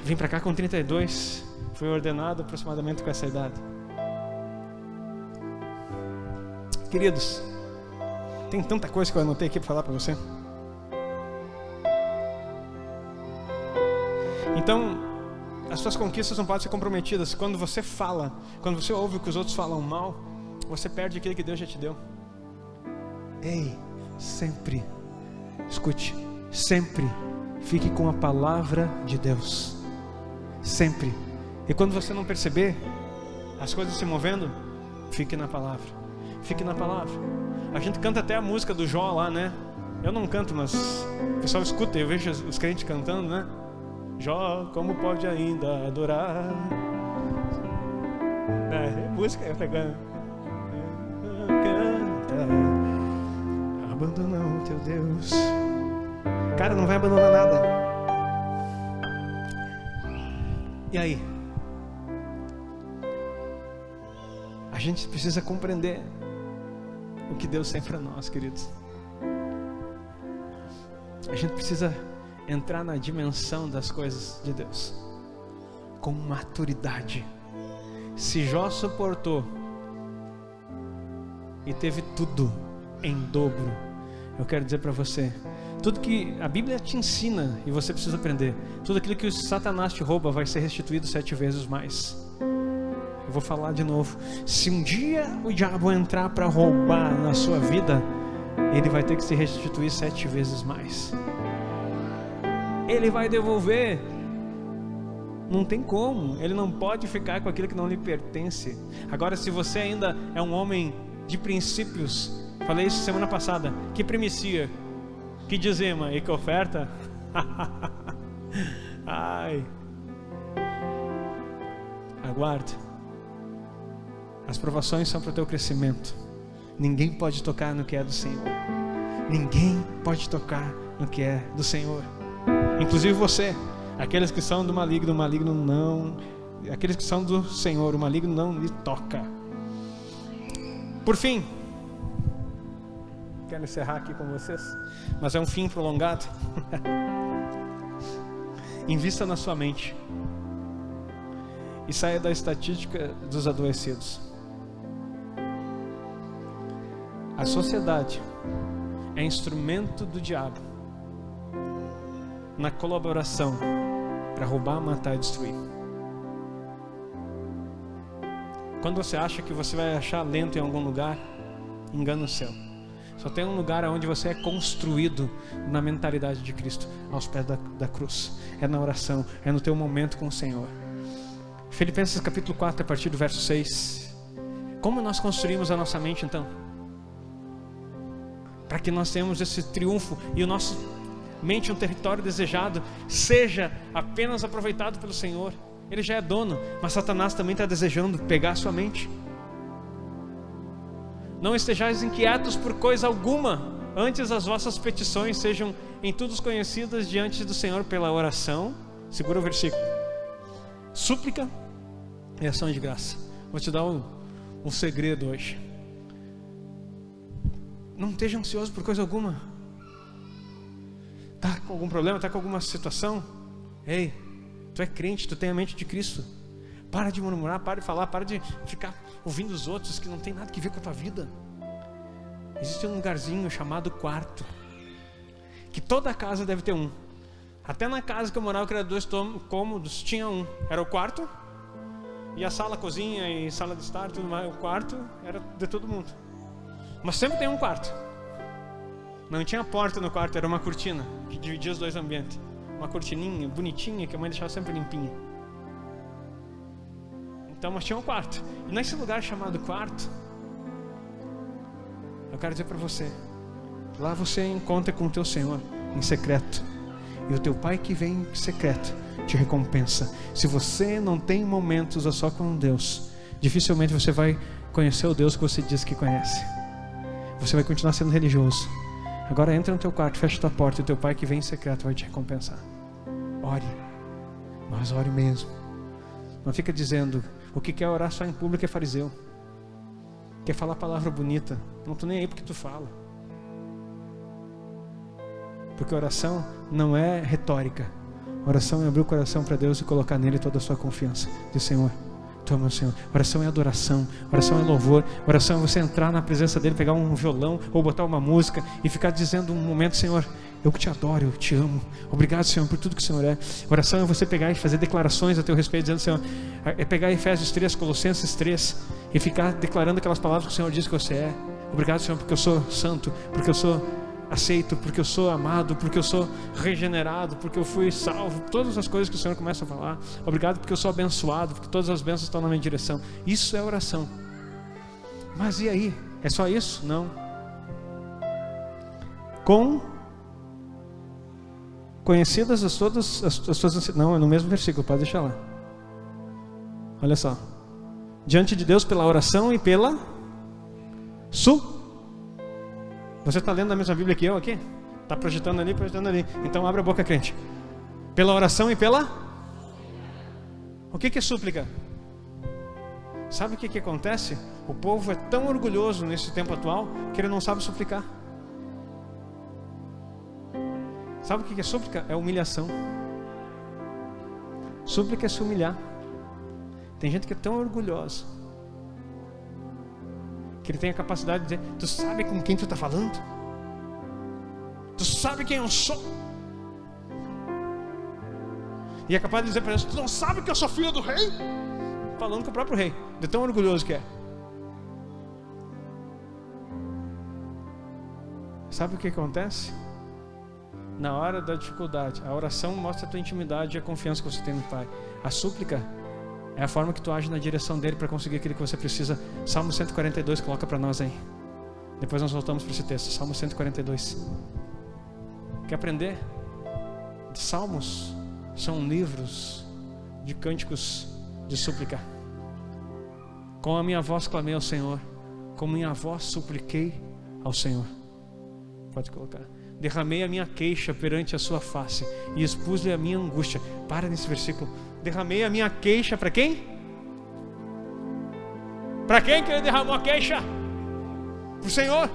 Vim para cá com 32. Fui ordenado aproximadamente com essa idade. Queridos, tem tanta coisa que eu anotei aqui para falar para você. Então, as suas conquistas não podem ser comprometidas. Quando você fala, quando você ouve o que os outros falam mal, você perde aquilo que Deus já te deu. Ei, sempre, escute, sempre fique com a palavra de Deus. Sempre. E quando você não perceber as coisas se movendo, fique na palavra. Fique na palavra. A gente canta até a música do Jó lá, né? Eu não canto, mas o pessoal escuta, eu vejo os crentes cantando, né? Jó, como pode ainda adorar? Música é pegando. Canta, abandona o teu Deus. Cara, não vai abandonar nada. E aí? A gente precisa compreender o que Deus tem para nós, queridos. A gente precisa entrar na dimensão das coisas de Deus com maturidade. Se Jó suportou e teve tudo em dobro, eu quero dizer para você, tudo que a Bíblia te ensina e você precisa aprender, tudo aquilo que o Satanás te rouba vai ser restituído 7 vezes mais. Eu vou falar de novo. Se um dia o diabo entrar para roubar na sua vida, ele vai ter que se restituir 7 vezes mais. Ele vai devolver. Não tem como. Ele não pode ficar com aquilo que não lhe pertence. Agora, se você ainda é um homem de princípios, falei isso semana passada, que primicia, que dizima e que oferta, ai, aguarde. As provações são para o teu crescimento. Ninguém pode tocar no que é do Senhor. Ninguém pode tocar no que é do Senhor. Inclusive você. Aqueles que são do maligno, o maligno não. Aqueles que são do Senhor, o maligno não lhe toca. Por fim, quero encerrar aqui com vocês, mas é um fim prolongado. Invista na sua mente e saia da estatística dos adoecidos. A sociedade é instrumento do diabo na colaboração para roubar, matar e destruir. Quando você acha que você vai achar alento em algum lugar, engana o céu. Só tem um lugar onde você é construído na mentalidade de Cristo, aos pés da cruz. É na oração, é no teu momento com o Senhor. Filipenses capítulo 4, a partir do verso 6. Como nós construímos a nossa mente então? Para que nós tenhamos esse triunfo e o nosso mente, um território desejado, seja apenas aproveitado pelo Senhor. Ele já é dono, mas Satanás também está desejando pegar a sua mente. Não estejais inquietos por coisa alguma, antes as vossas petições sejam em tudo conhecidas diante do Senhor pela oração, segura o versículo, súplica e ação de graça. Vou te dar um segredo hoje. Não esteja ansioso por coisa alguma. Está com algum problema? Está com alguma situação? Ei, tu é crente, tu tem a mente de Cristo. Para de murmurar, para de falar, para de ficar ouvindo os outros que não tem nada a ver com a tua vida. Existe um lugarzinho chamado quarto, que toda casa deve ter um. Até na casa que eu morava, que era 2 cômodos, tinha um. Era o quarto, e a sala, cozinha e sala de estar, tudo mais. O quarto era de todo mundo. Mas sempre tem um quarto. Não tinha porta no quarto, era uma cortina que dividia os 2 ambientes. Uma cortininha bonitinha que a mãe deixava sempre limpinha. Então, mas tinha um quarto. E nesse lugar chamado quarto, eu quero dizer para você, lá você encontra com o teu Senhor em secreto. E o teu Pai que vem em secreto te recompensa. Se você não tem momentos a só com Deus, dificilmente você vai conhecer o Deus que você diz que conhece. Você vai continuar sendo religioso. Agora entra no teu quarto, fecha a tua porta, e o teu Pai que vem em secreto vai te recompensar. Ore, mas ore mesmo. Não fica dizendo, o que quer orar só em público é fariseu. Quer falar palavra bonita, não estou nem aí porque tu fala. Porque oração não é retórica. Oração é abrir o coração para Deus e colocar nele toda a sua confiança. Diz, Senhor, Tu é meu Senhor. Oração é adoração, oração é louvor. Oração é você entrar na presença dele, pegar um violão ou botar uma música e ficar dizendo um momento, Senhor, eu te adoro, eu te amo. Obrigado, Senhor, por tudo que o Senhor é. Oração é você pegar e fazer declarações a teu respeito, dizendo, Senhor, é pegar Efésios 3, Colossenses 3 e ficar declarando aquelas palavras que o Senhor diz que você é. Obrigado, Senhor, porque eu sou santo, porque eu sou aceito, porque eu sou amado, porque eu sou regenerado, porque eu fui salvo. Todas as coisas que o Senhor começa a falar. Obrigado porque eu sou abençoado, porque todas as bênçãos estão na minha direção. Isso é oração. Mas e aí? É só isso? Não. Conhecidas todas as suas... Não, é no mesmo versículo, pode deixar lá. Olha só. Diante de Deus pela oração e pela Você está lendo a mesma Bíblia que eu aqui? Está projetando ali, projetando ali. Então abre a boca, crente. Pela oração e pela... O que é súplica? Sabe o que acontece? O povo é tão orgulhoso nesse tempo atual que ele não sabe suplicar. Sabe o que é súplica? É humilhação. Súplica é se humilhar. Tem gente que é tão orgulhosa que ele tem a capacidade de dizer, tu sabe com quem tu está falando? Tu sabe quem eu sou? E é capaz de dizer para eles, tu não sabe que eu sou filho do rei? Falando com o próprio rei, de tão orgulhoso que é. Sabe o que acontece? Na hora da dificuldade, a oração mostra a tua intimidade e a confiança que você tem no Pai. A súplica é a forma que tu age na direção dele para conseguir aquilo que você precisa. Salmo 142, coloca para nós aí. Depois nós voltamos para esse texto. Salmo 142. Quer aprender? Salmos são livros de cânticos de súplica. Com a minha voz clamei ao Senhor, com minha voz supliquei ao Senhor. Pode colocar. Derramei a minha queixa perante a sua face e expus-lhe a minha angústia. Para nesse versículo. Derramei a minha queixa para quem? Para quem que ele derramou a queixa? Para o Senhor.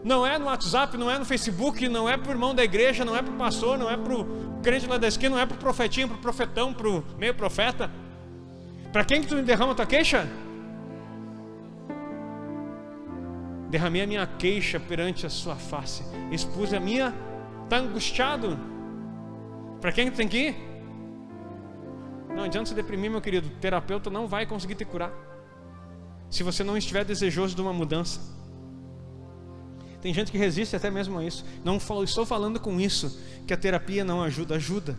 Não é no WhatsApp, não é no Facebook, não é para o irmão da igreja, não é para o pastor, não é para o crente lá da esquina, não é para o profetinho, para o profetão, para o meio profeta. Para quem que tu derrama a tua queixa? Derramei a minha queixa perante a sua face, expus a minha... Está angustiado? Para quem que tem que ir? Não adianta se deprimir, meu querido. O terapeuta não vai conseguir te curar se você não estiver desejoso de uma mudança. Tem gente que resiste até mesmo a isso. Não estou falando com isso que a terapia não ajuda, ajuda.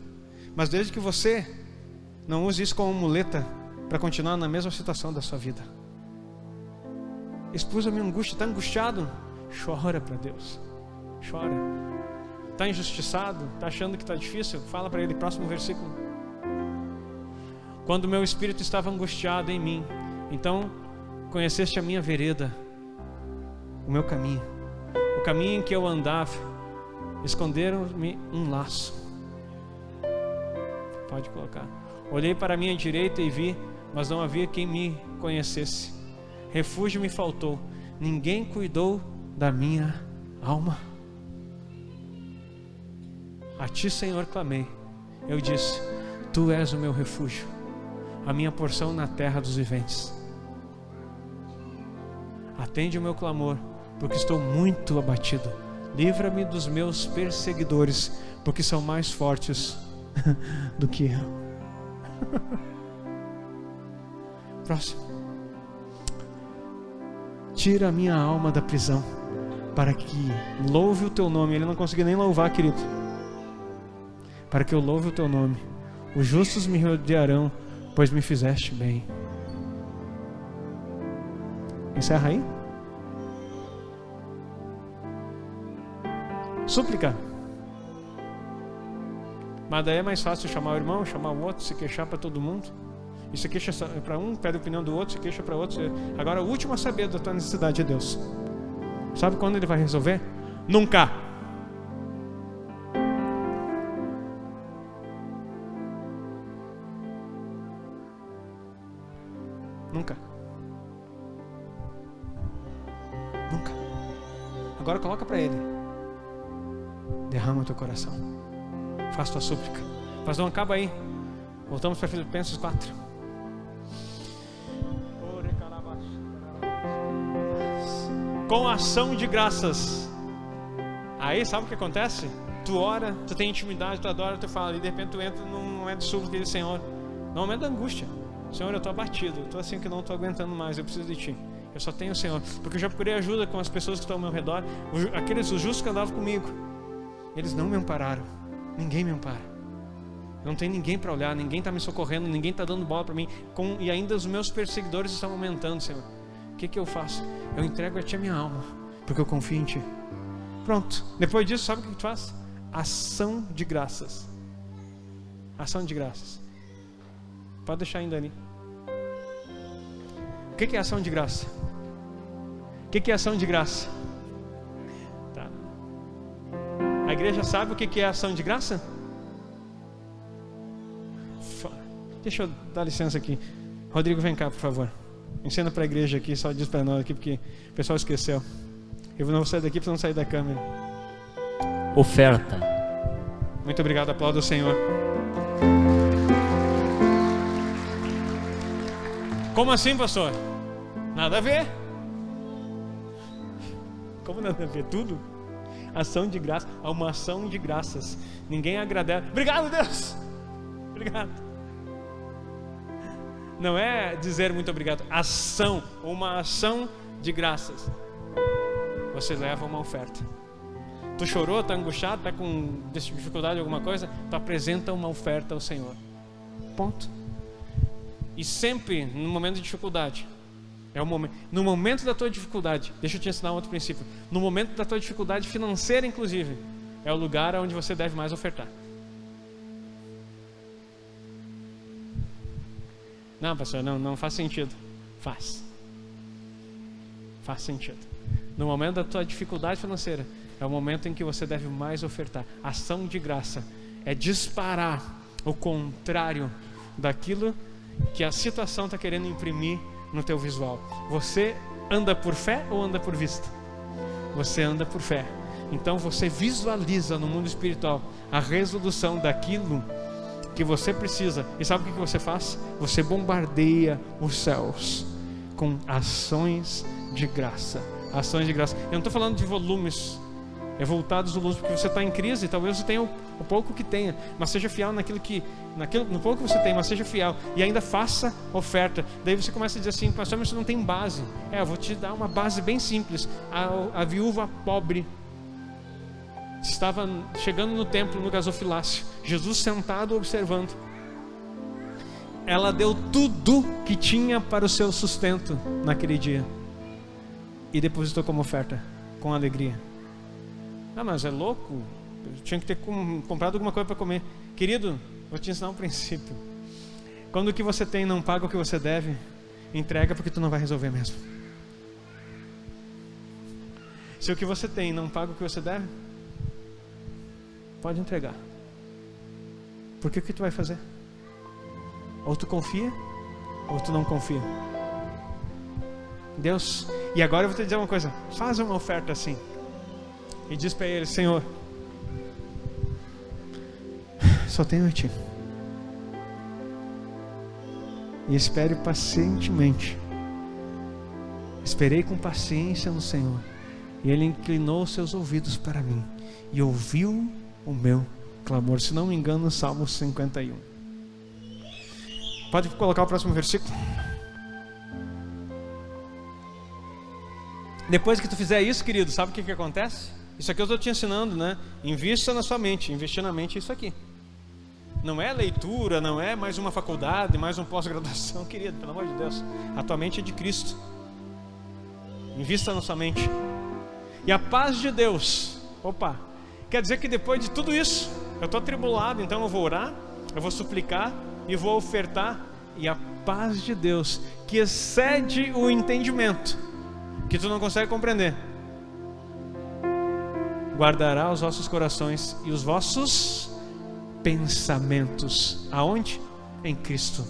Mas desde que você não use isso como muleta para continuar na mesma situação da sua vida. Expus a minha angústia. Está angustiado? Chora para Deus. Chora. Está injustiçado? Está achando que está difícil? Fala para ele, próximo versículo. Quando o meu espírito estava angustiado em mim, então conheceste a minha vereda, o meu caminho, o caminho em que eu andava. Esconderam-me um laço. Pode colocar. Olhei para a minha direita e vi, mas não havia quem me conhecesse. Refúgio me faltou, ninguém cuidou da minha alma. A ti, Senhor, clamei. Eu disse, Tu és o meu refúgio, a minha porção na terra dos viventes. Atende o meu clamor, porque estou muito abatido. Livra-me dos meus perseguidores, porque são mais fortes do que eu. Próximo. Tira a minha alma da prisão, para que louve o teu nome. Ele não conseguiu nem louvar, querido. Para que eu louve o teu nome. Os justos me rodearão, pois me fizeste bem. Encerra aí. Súplica. Mas daí é mais fácil chamar o irmão, chamar o outro, se queixar para todo mundo. E se queixa para um, pede a opinião do outro, se queixa para outro. Agora o último a saber da tua necessidade é Deus. Sabe quando Ele vai resolver? Nunca. Nunca. Nunca. Agora coloca para Ele. Derrama o teu coração. Faz tua súplica. Mas não acaba aí. Voltamos para Filipenses 4. Com ação de graças. Aí sabe o que acontece? Tu ora, tu tem intimidade, tu adora, tu fala, e de repente tu entra num momento de súplica e diz: Senhor, num momento da angústia, Senhor, eu estou abatido, eu estou assim que não estou aguentando mais, eu preciso de Ti. Eu só tenho o Senhor, porque eu já procurei ajuda com as pessoas que estão ao meu redor, os justos que andavam comigo. Eles não me ampararam. Ninguém me ampara. Não tem ninguém para olhar, ninguém está me socorrendo, ninguém está dando bola para mim. E ainda os meus perseguidores estão aumentando, Senhor. O que eu faço? Eu entrego a Ti a minha alma, porque eu confio em Ti. Pronto. Depois disso, sabe o que tu faz? Ação de graças. Ação de graças. Pode deixar ainda ali. O que é ação de graça? O que é ação de graça? Tá. A igreja sabe o que é ação de graça? Deixa eu dar licença aqui. Rodrigo, vem cá, por favor. Ensina para a igreja aqui, só diz para nós aqui, porque o pessoal esqueceu. Eu não vou sair daqui para não sair da câmera. Oferta. Muito obrigado, aplauda o Senhor. Como assim, pastor? Nada a ver. Como nada a ver? Tudo. Ação de graça. Uma ação de graças. Ninguém agradece. Obrigado, Deus. Obrigado. Não é dizer muito obrigado. Ação. Uma ação de graças. Você leva uma oferta. Tu chorou, tá angustiado, tá com dificuldade em alguma coisa, tu apresenta uma oferta ao Senhor. Ponto. E sempre no momento de dificuldade, é o momento. No momento da tua dificuldade, deixa eu te ensinar um outro princípio. No momento da tua dificuldade financeira, inclusive, é o lugar onde você deve mais ofertar. Não, pastor, não faz sentido. Faz sentido. No momento da tua dificuldade financeira, é o momento em que você deve mais ofertar. Ação de graça é disparar o contrário daquilo que a situação está querendo imprimir no teu visual. Você anda por fé ou anda por vista? Você anda por fé. Então você visualiza no mundo espiritual a resolução daquilo que você precisa. E sabe o que você faz? Você bombardeia os céus com ações de graça. Ações de graça. Eu não estou falando de volumes voltados do volume, porque você está em crise. Talvez você tenha o pouco que tenha, mas seja fiel no pouco que você tem, mas seja fiel e ainda faça oferta. Daí você começa a dizer assim: pastor, mas você não tem base. Eu vou te dar uma base bem simples. A viúva pobre estava chegando no templo, no gasofilácio, Jesus sentado observando. Ela deu tudo que tinha para o seu sustento naquele dia e depositou como oferta, com alegria. Ah, mas é louco, eu tinha que ter comprado alguma coisa para comer. Querido, vou te ensinar um princípio. Quando o que você tem não paga o que você deve, entrega, porque tu não vai resolver mesmo. Se o que você tem não paga o que você deve, pode entregar. Porque o que tu vai fazer? Ou tu confia, ou tu não confia. Deus, e agora eu vou te dizer uma coisa: faz uma oferta assim e diz para Ele: Senhor, só tenho a Ti. e espere pacientemente. Esperei com paciência no Senhor, e Ele inclinou seus ouvidos para mim e ouviu o meu clamor. Se não me engano, Salmo 51. Pode colocar o próximo versículo. Depois que tu fizer isso, querido, sabe o que acontece? Isso aqui eu estou te ensinando, né? Invista na sua mente. Investir na mente é isso aqui. Não é leitura, não é mais uma faculdade, mais um pós-graduação, querido, pelo amor de Deus. A tua mente é de Cristo. Invista na sua mente. E a paz de Deus, quer dizer que depois de tudo isso, eu estou atribulado, então eu vou orar, eu vou suplicar e vou ofertar. E a paz de Deus, que excede o entendimento, que tu não consegue compreender, guardará os vossos corações e os vossos pensamentos. Aonde? Em Cristo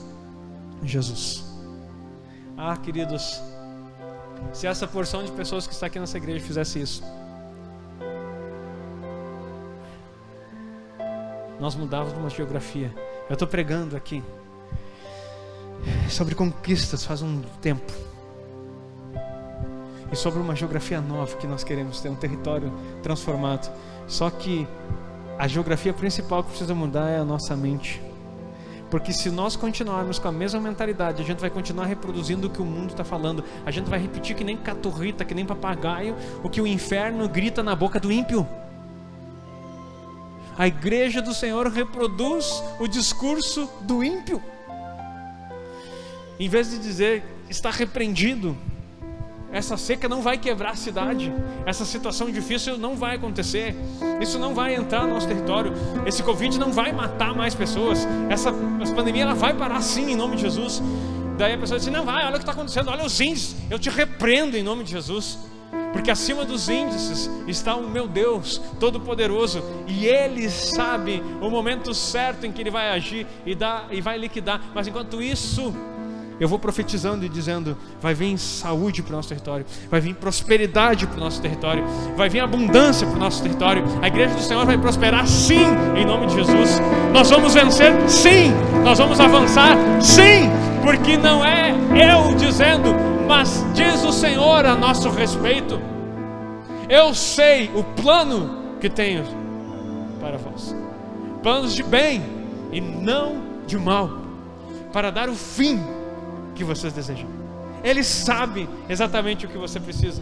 Jesus. Queridos, se essa porção de pessoas que está aqui nessa igreja fizesse isso, nós mudávamos uma geografia. Eu estou pregando aqui sobre conquistas faz um tempo, e sobre uma geografia nova que nós queremos ter, um território transformado. Só que a geografia principal que precisa mudar é a nossa mente. Porque se nós continuarmos com a mesma mentalidade, a gente vai continuar reproduzindo o que o mundo está falando. A gente vai repetir que nem caturrita, que nem papagaio, o que o inferno grita na boca do ímpio. A igreja do Senhor reproduz o discurso do ímpio. Em vez de dizer, está repreendido, essa seca não vai quebrar a cidade, essa situação difícil não vai acontecer, isso não vai entrar no nosso território, esse Covid não vai matar mais pessoas, essa pandemia ela vai parar sim em nome de Jesus. Daí a pessoa diz, não vai, olha o que está acontecendo, olha os índices, eu te repreendo em nome de Jesus, porque acima dos índices está o meu Deus Todo-Poderoso, e Ele sabe o momento certo em que Ele vai agir e vai liquidar. Mas enquanto isso, eu vou profetizando e dizendo, vai vir saúde para o nosso território, vai vir prosperidade para o nosso território, vai vir abundância para o nosso território. A igreja do Senhor vai prosperar sim, em nome de Jesus. Nós vamos vencer sim, nós vamos avançar sim, porque não é eu dizendo, mas diz o Senhor a nosso respeito. Eu sei o plano que tenho para vós, planos de bem e não de mal, para dar o fim que vocês desejam. Ele sabe exatamente o que você precisa,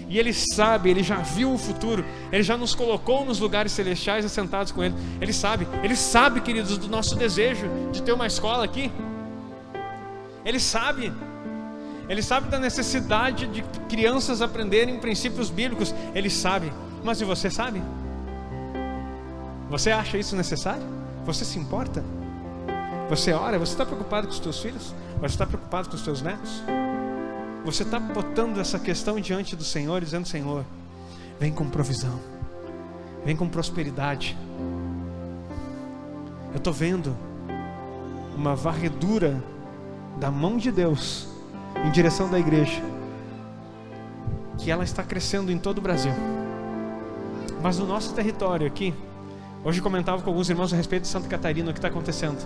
e Ele sabe, Ele já viu o futuro, Ele já nos colocou nos lugares celestiais assentados com Ele. Ele sabe, queridos, do nosso desejo de ter uma escola aqui. Ele sabe da necessidade de crianças aprenderem princípios bíblicos. Ele sabe, mas e você sabe? Você acha isso necessário? Você se importa? Você ora? Você está preocupado com os teus filhos? Você está preocupado com os teus netos? Você está botando essa questão diante do Senhor, dizendo, Senhor, vem com provisão, vem com prosperidade. Eu estou vendo uma varredura da mão de Deus em direção da igreja, que ela está crescendo em todo o Brasil. Mas no nosso território aqui, hoje comentava com alguns irmãos a respeito de Santa Catarina, o que está acontecendo.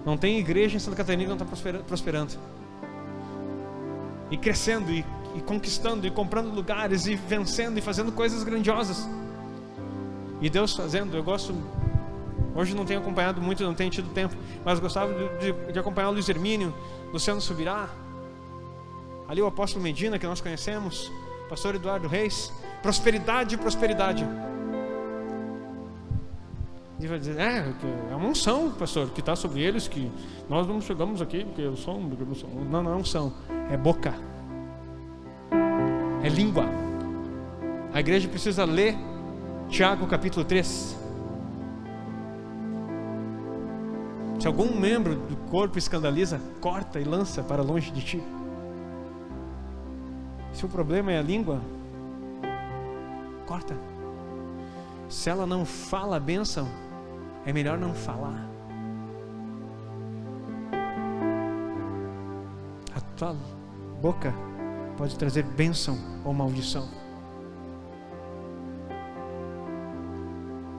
Não tem igreja em Santa Catarina que não está prosperando, e crescendo, e conquistando, e comprando lugares, e vencendo, e fazendo coisas grandiosas. E Deus fazendo. Eu gosto, hoje não tenho acompanhado muito, não tenho tido tempo, mas gostava de acompanhar o Luiz Hermínio, Luciano Subirá, ali o apóstolo Medina, que nós conhecemos, pastor Eduardo Reis. Prosperidade, prosperidade. E vai dizer, é uma unção, pastor, que está sobre eles, que nós não chegamos aqui porque eu sou um... Não é unção, é boca, é língua. A igreja precisa ler Tiago capítulo 3. Se algum membro do corpo escandaliza, corta e lança para longe de ti. Se o problema é a língua, corta. Se ela não fala a bênção, é melhor não falar. A tua boca pode trazer bênção ou maldição.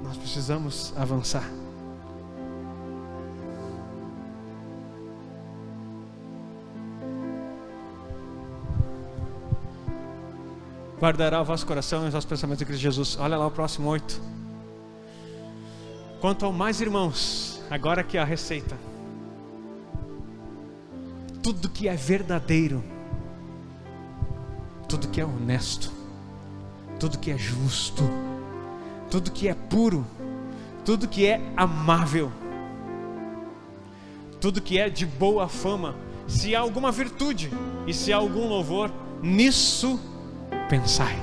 Nós precisamos avançar. guardará o vosso coração e os vossos pensamentos em Cristo Jesus. Olha lá o próximo 8. Quanto ao mais, irmãos, agora que a receita: tudo que é verdadeiro, tudo que é honesto, tudo que é justo, tudo que é puro, tudo que é amável, tudo que é de boa fama, se há alguma virtude e se há algum louvor, nisso pensai.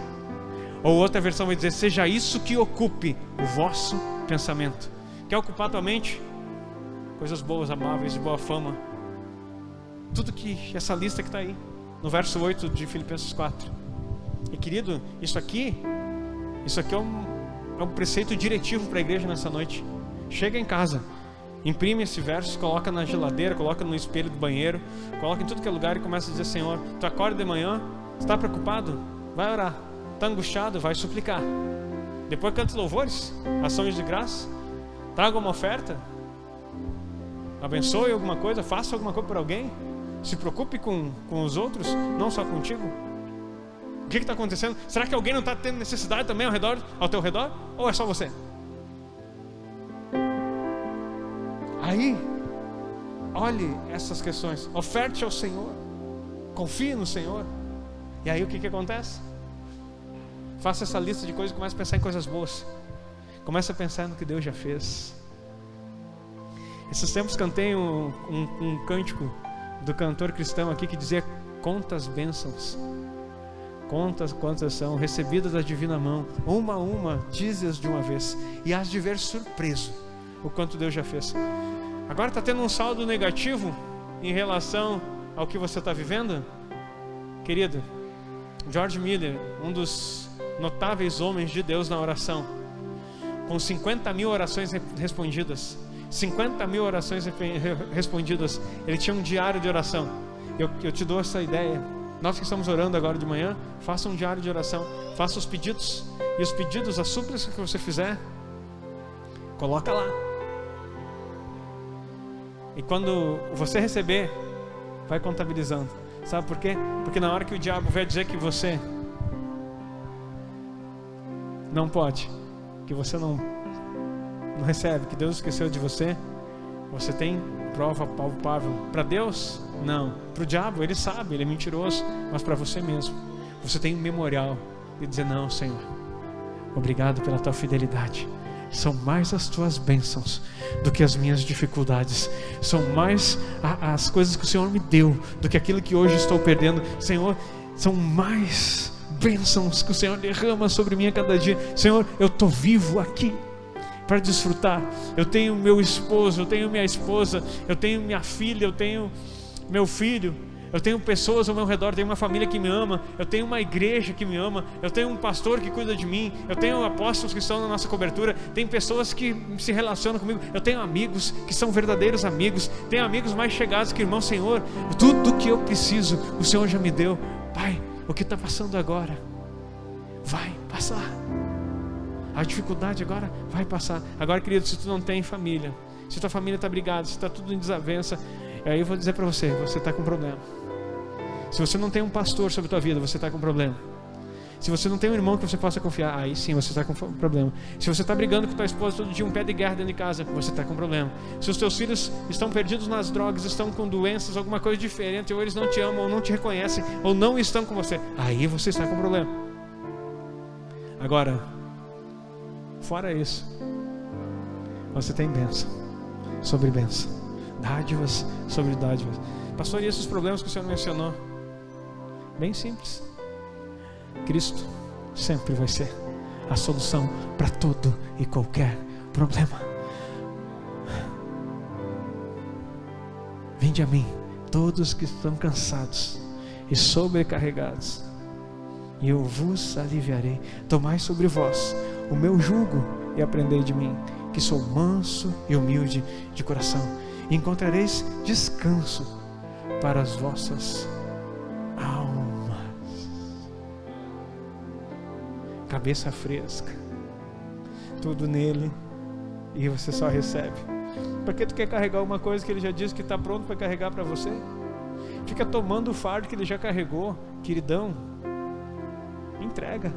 Ou outra versão vai dizer: seja isso que ocupe o vosso pensamento. Quer ocupar tua mente? Coisas boas, amáveis, de boa fama. Tudo que essa lista que está aí no verso 8 de Filipenses 4. E querido, isso aqui é um preceito diretivo para a igreja nessa noite. Chega em casa, imprime esse verso, coloca na geladeira, coloca no espelho do banheiro, coloca em tudo que é lugar e começa a dizer: Senhor, tu acorda de manhã, está preocupado? Vai orar. Está angustiado? Vai suplicar. Depois canta os louvores, ações de graça, traga uma oferta, abençoe alguma coisa, faça alguma coisa para alguém, se preocupe com os outros, não só contigo. O que está acontecendo? Será que alguém não está tendo necessidade também ao teu redor? Ou é só você? Aí, olhe essas questões, oferte ao Senhor, confie no Senhor. E aí o que acontece? Faça essa lista de coisas e comece a pensar em coisas boas. Comece a pensar no que Deus já fez. Esses tempos cantei um cântico do cantor cristão aqui que dizia: quantas bênçãos, quantas são recebidas da divina mão, uma a uma, dize-as de uma vez, e hás de ver surpreso o quanto Deus já fez. Agora está tendo um saldo negativo em relação ao que você está vivendo? Querido, George Miller, um dos notáveis homens de Deus na oração, com 50 mil orações respondidas, 50 mil orações respondidas, ele tinha um diário de oração. Eu te dou essa ideia. Nós que estamos orando agora de manhã, faça um diário de oração, faça os pedidos, e os pedidos, as súplicas que você fizer, coloca lá. E quando você receber, vai contabilizando. Sabe por quê? Porque na hora que o diabo vai dizer que você não pode, que você não recebe, que Deus esqueceu de você, você tem prova palpável. Para Deus, não. Para o diabo, ele sabe, ele é mentiroso. Mas para você mesmo, você tem um memorial de dizer: não, Senhor, obrigado pela tua fidelidade. São mais as tuas bênçãos do que as minhas dificuldades. São mais as coisas que o Senhor me deu do que aquilo que hoje estou perdendo. Senhor, são mais bênçãos que o Senhor derrama sobre mim a cada dia. Senhor, eu estou vivo aqui para desfrutar. Eu tenho meu esposo, eu tenho minha esposa, eu tenho minha filha, eu tenho meu filho, eu tenho pessoas ao meu redor, eu tenho uma família que me ama, eu tenho uma igreja que me ama, eu tenho um pastor que cuida de mim, eu tenho apóstolos que estão na nossa cobertura, tem pessoas que se relacionam comigo, eu tenho amigos que são verdadeiros amigos, tenho amigos mais chegados que irmãos. Senhor, tudo que eu preciso, o Senhor já me deu. Pai, o que está passando agora vai passar. A dificuldade agora vai passar. Agora, querido, se tu não tem família, se tua família está brigada, se está tudo em desavença, aí eu vou dizer para você está com problema. Se você não tem um pastor sobre a tua vida, você está com problema. Se você não tem um irmão que você possa confiar, aí sim você está com problema. Se você está brigando com tua esposa todo dia, um pé de guerra dentro de casa, você está com problema. Se os teus filhos estão perdidos nas drogas, estão com doenças, alguma coisa diferente, ou eles não te amam, ou não te reconhecem, ou não estão com você, aí você está com problema. Agora, fora isso, você tem bênção sobre bênção, dádivas sobre dádivas. Pastor, e esses problemas que o Senhor mencionou? Bem simples. Cristo sempre vai ser a solução para todo e qualquer problema. Vinde a mim, todos que estão cansados e sobrecarregados, e eu vos aliviarei. Tomai sobre vós o meu jugo e aprendei de mim, que sou manso e humilde de coração, e encontrareis descanso para as vossas almas. Cabeça fresca, tudo nele, e você só recebe. Para que tu quer carregar uma coisa que ele já disse que está pronto para carregar para você? Fica tomando o fardo que ele já carregou, queridão. entrega.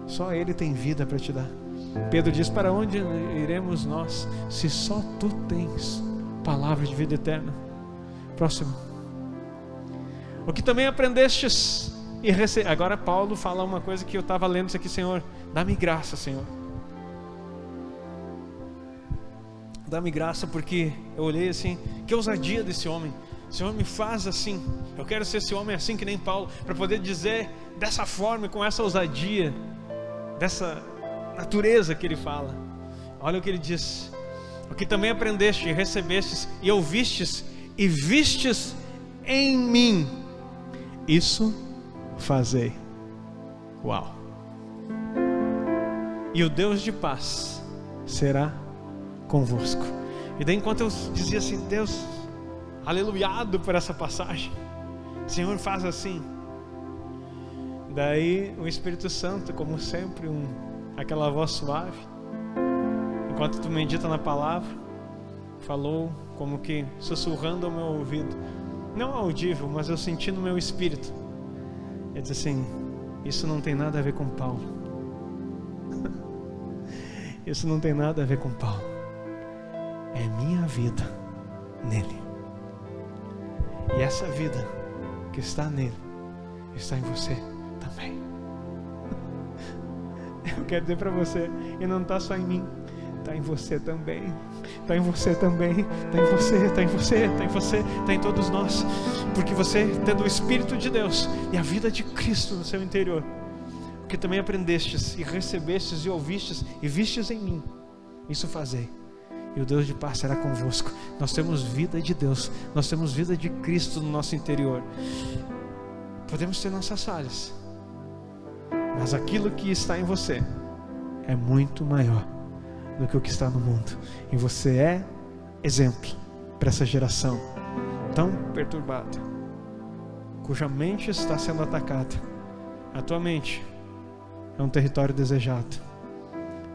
Só Ele tem vida para te dar. Pedro diz: para onde iremos nós, se só Tu tens palavra de vida eterna? Próximo. O que também aprendestes e Agora Paulo fala uma coisa que eu estava lendo isso aqui: Senhor, dá-me graça, Senhor. Dá-me graça, porque eu olhei assim, que ousadia desse homem. Senhor, me faz assim. Eu quero ser esse homem assim que nem Paulo, para poder dizer dessa forma, com essa ousadia, dessa natureza que ele fala. Olha o que ele diz: o que também aprendeste e recebestes e ouvistes e vistes em mim, isso fazei. Uau! E o Deus de paz será convosco. E daí, enquanto eu dizia assim: Deus, aleluiado por essa passagem, Senhor, faz assim. Daí o Espírito Santo, como sempre, aquela voz suave, enquanto tu medita na palavra, falou como que sussurrando ao meu ouvido, não audível, mas eu senti no meu espírito. Ele disse assim: isso não tem nada a ver com Paulo. Isso não tem nada a ver com Paulo. É minha vida nele. E essa vida que está nele está em você também. Eu quero dizer para você, e não está só em mim, está em você também. Está em você também. Está em você, está em você, está em você, está em todos nós. Porque você, tendo o Espírito de Deus e a vida de Cristo no seu interior, o que também aprendestes e recebestes e ouvistes e vistes em mim, isso fazei. E o Deus de paz será convosco. Nós temos vida de Deus, nós temos vida de Cristo no nosso interior. Podemos ter nossas falhas, mas aquilo que está em você é muito maior do que o que está no mundo. E você é exemplo para essa geração tão perturbada, cuja mente está sendo atacada. A tua mente é um território desejado,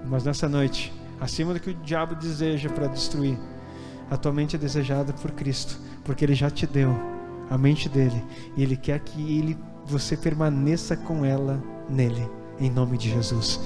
mas nessa noite, acima do que o diabo deseja para destruir, a tua mente é desejada por Cristo, porque Ele já te deu a mente dele, e Ele quer que você permaneça com ela nele, em nome de Jesus.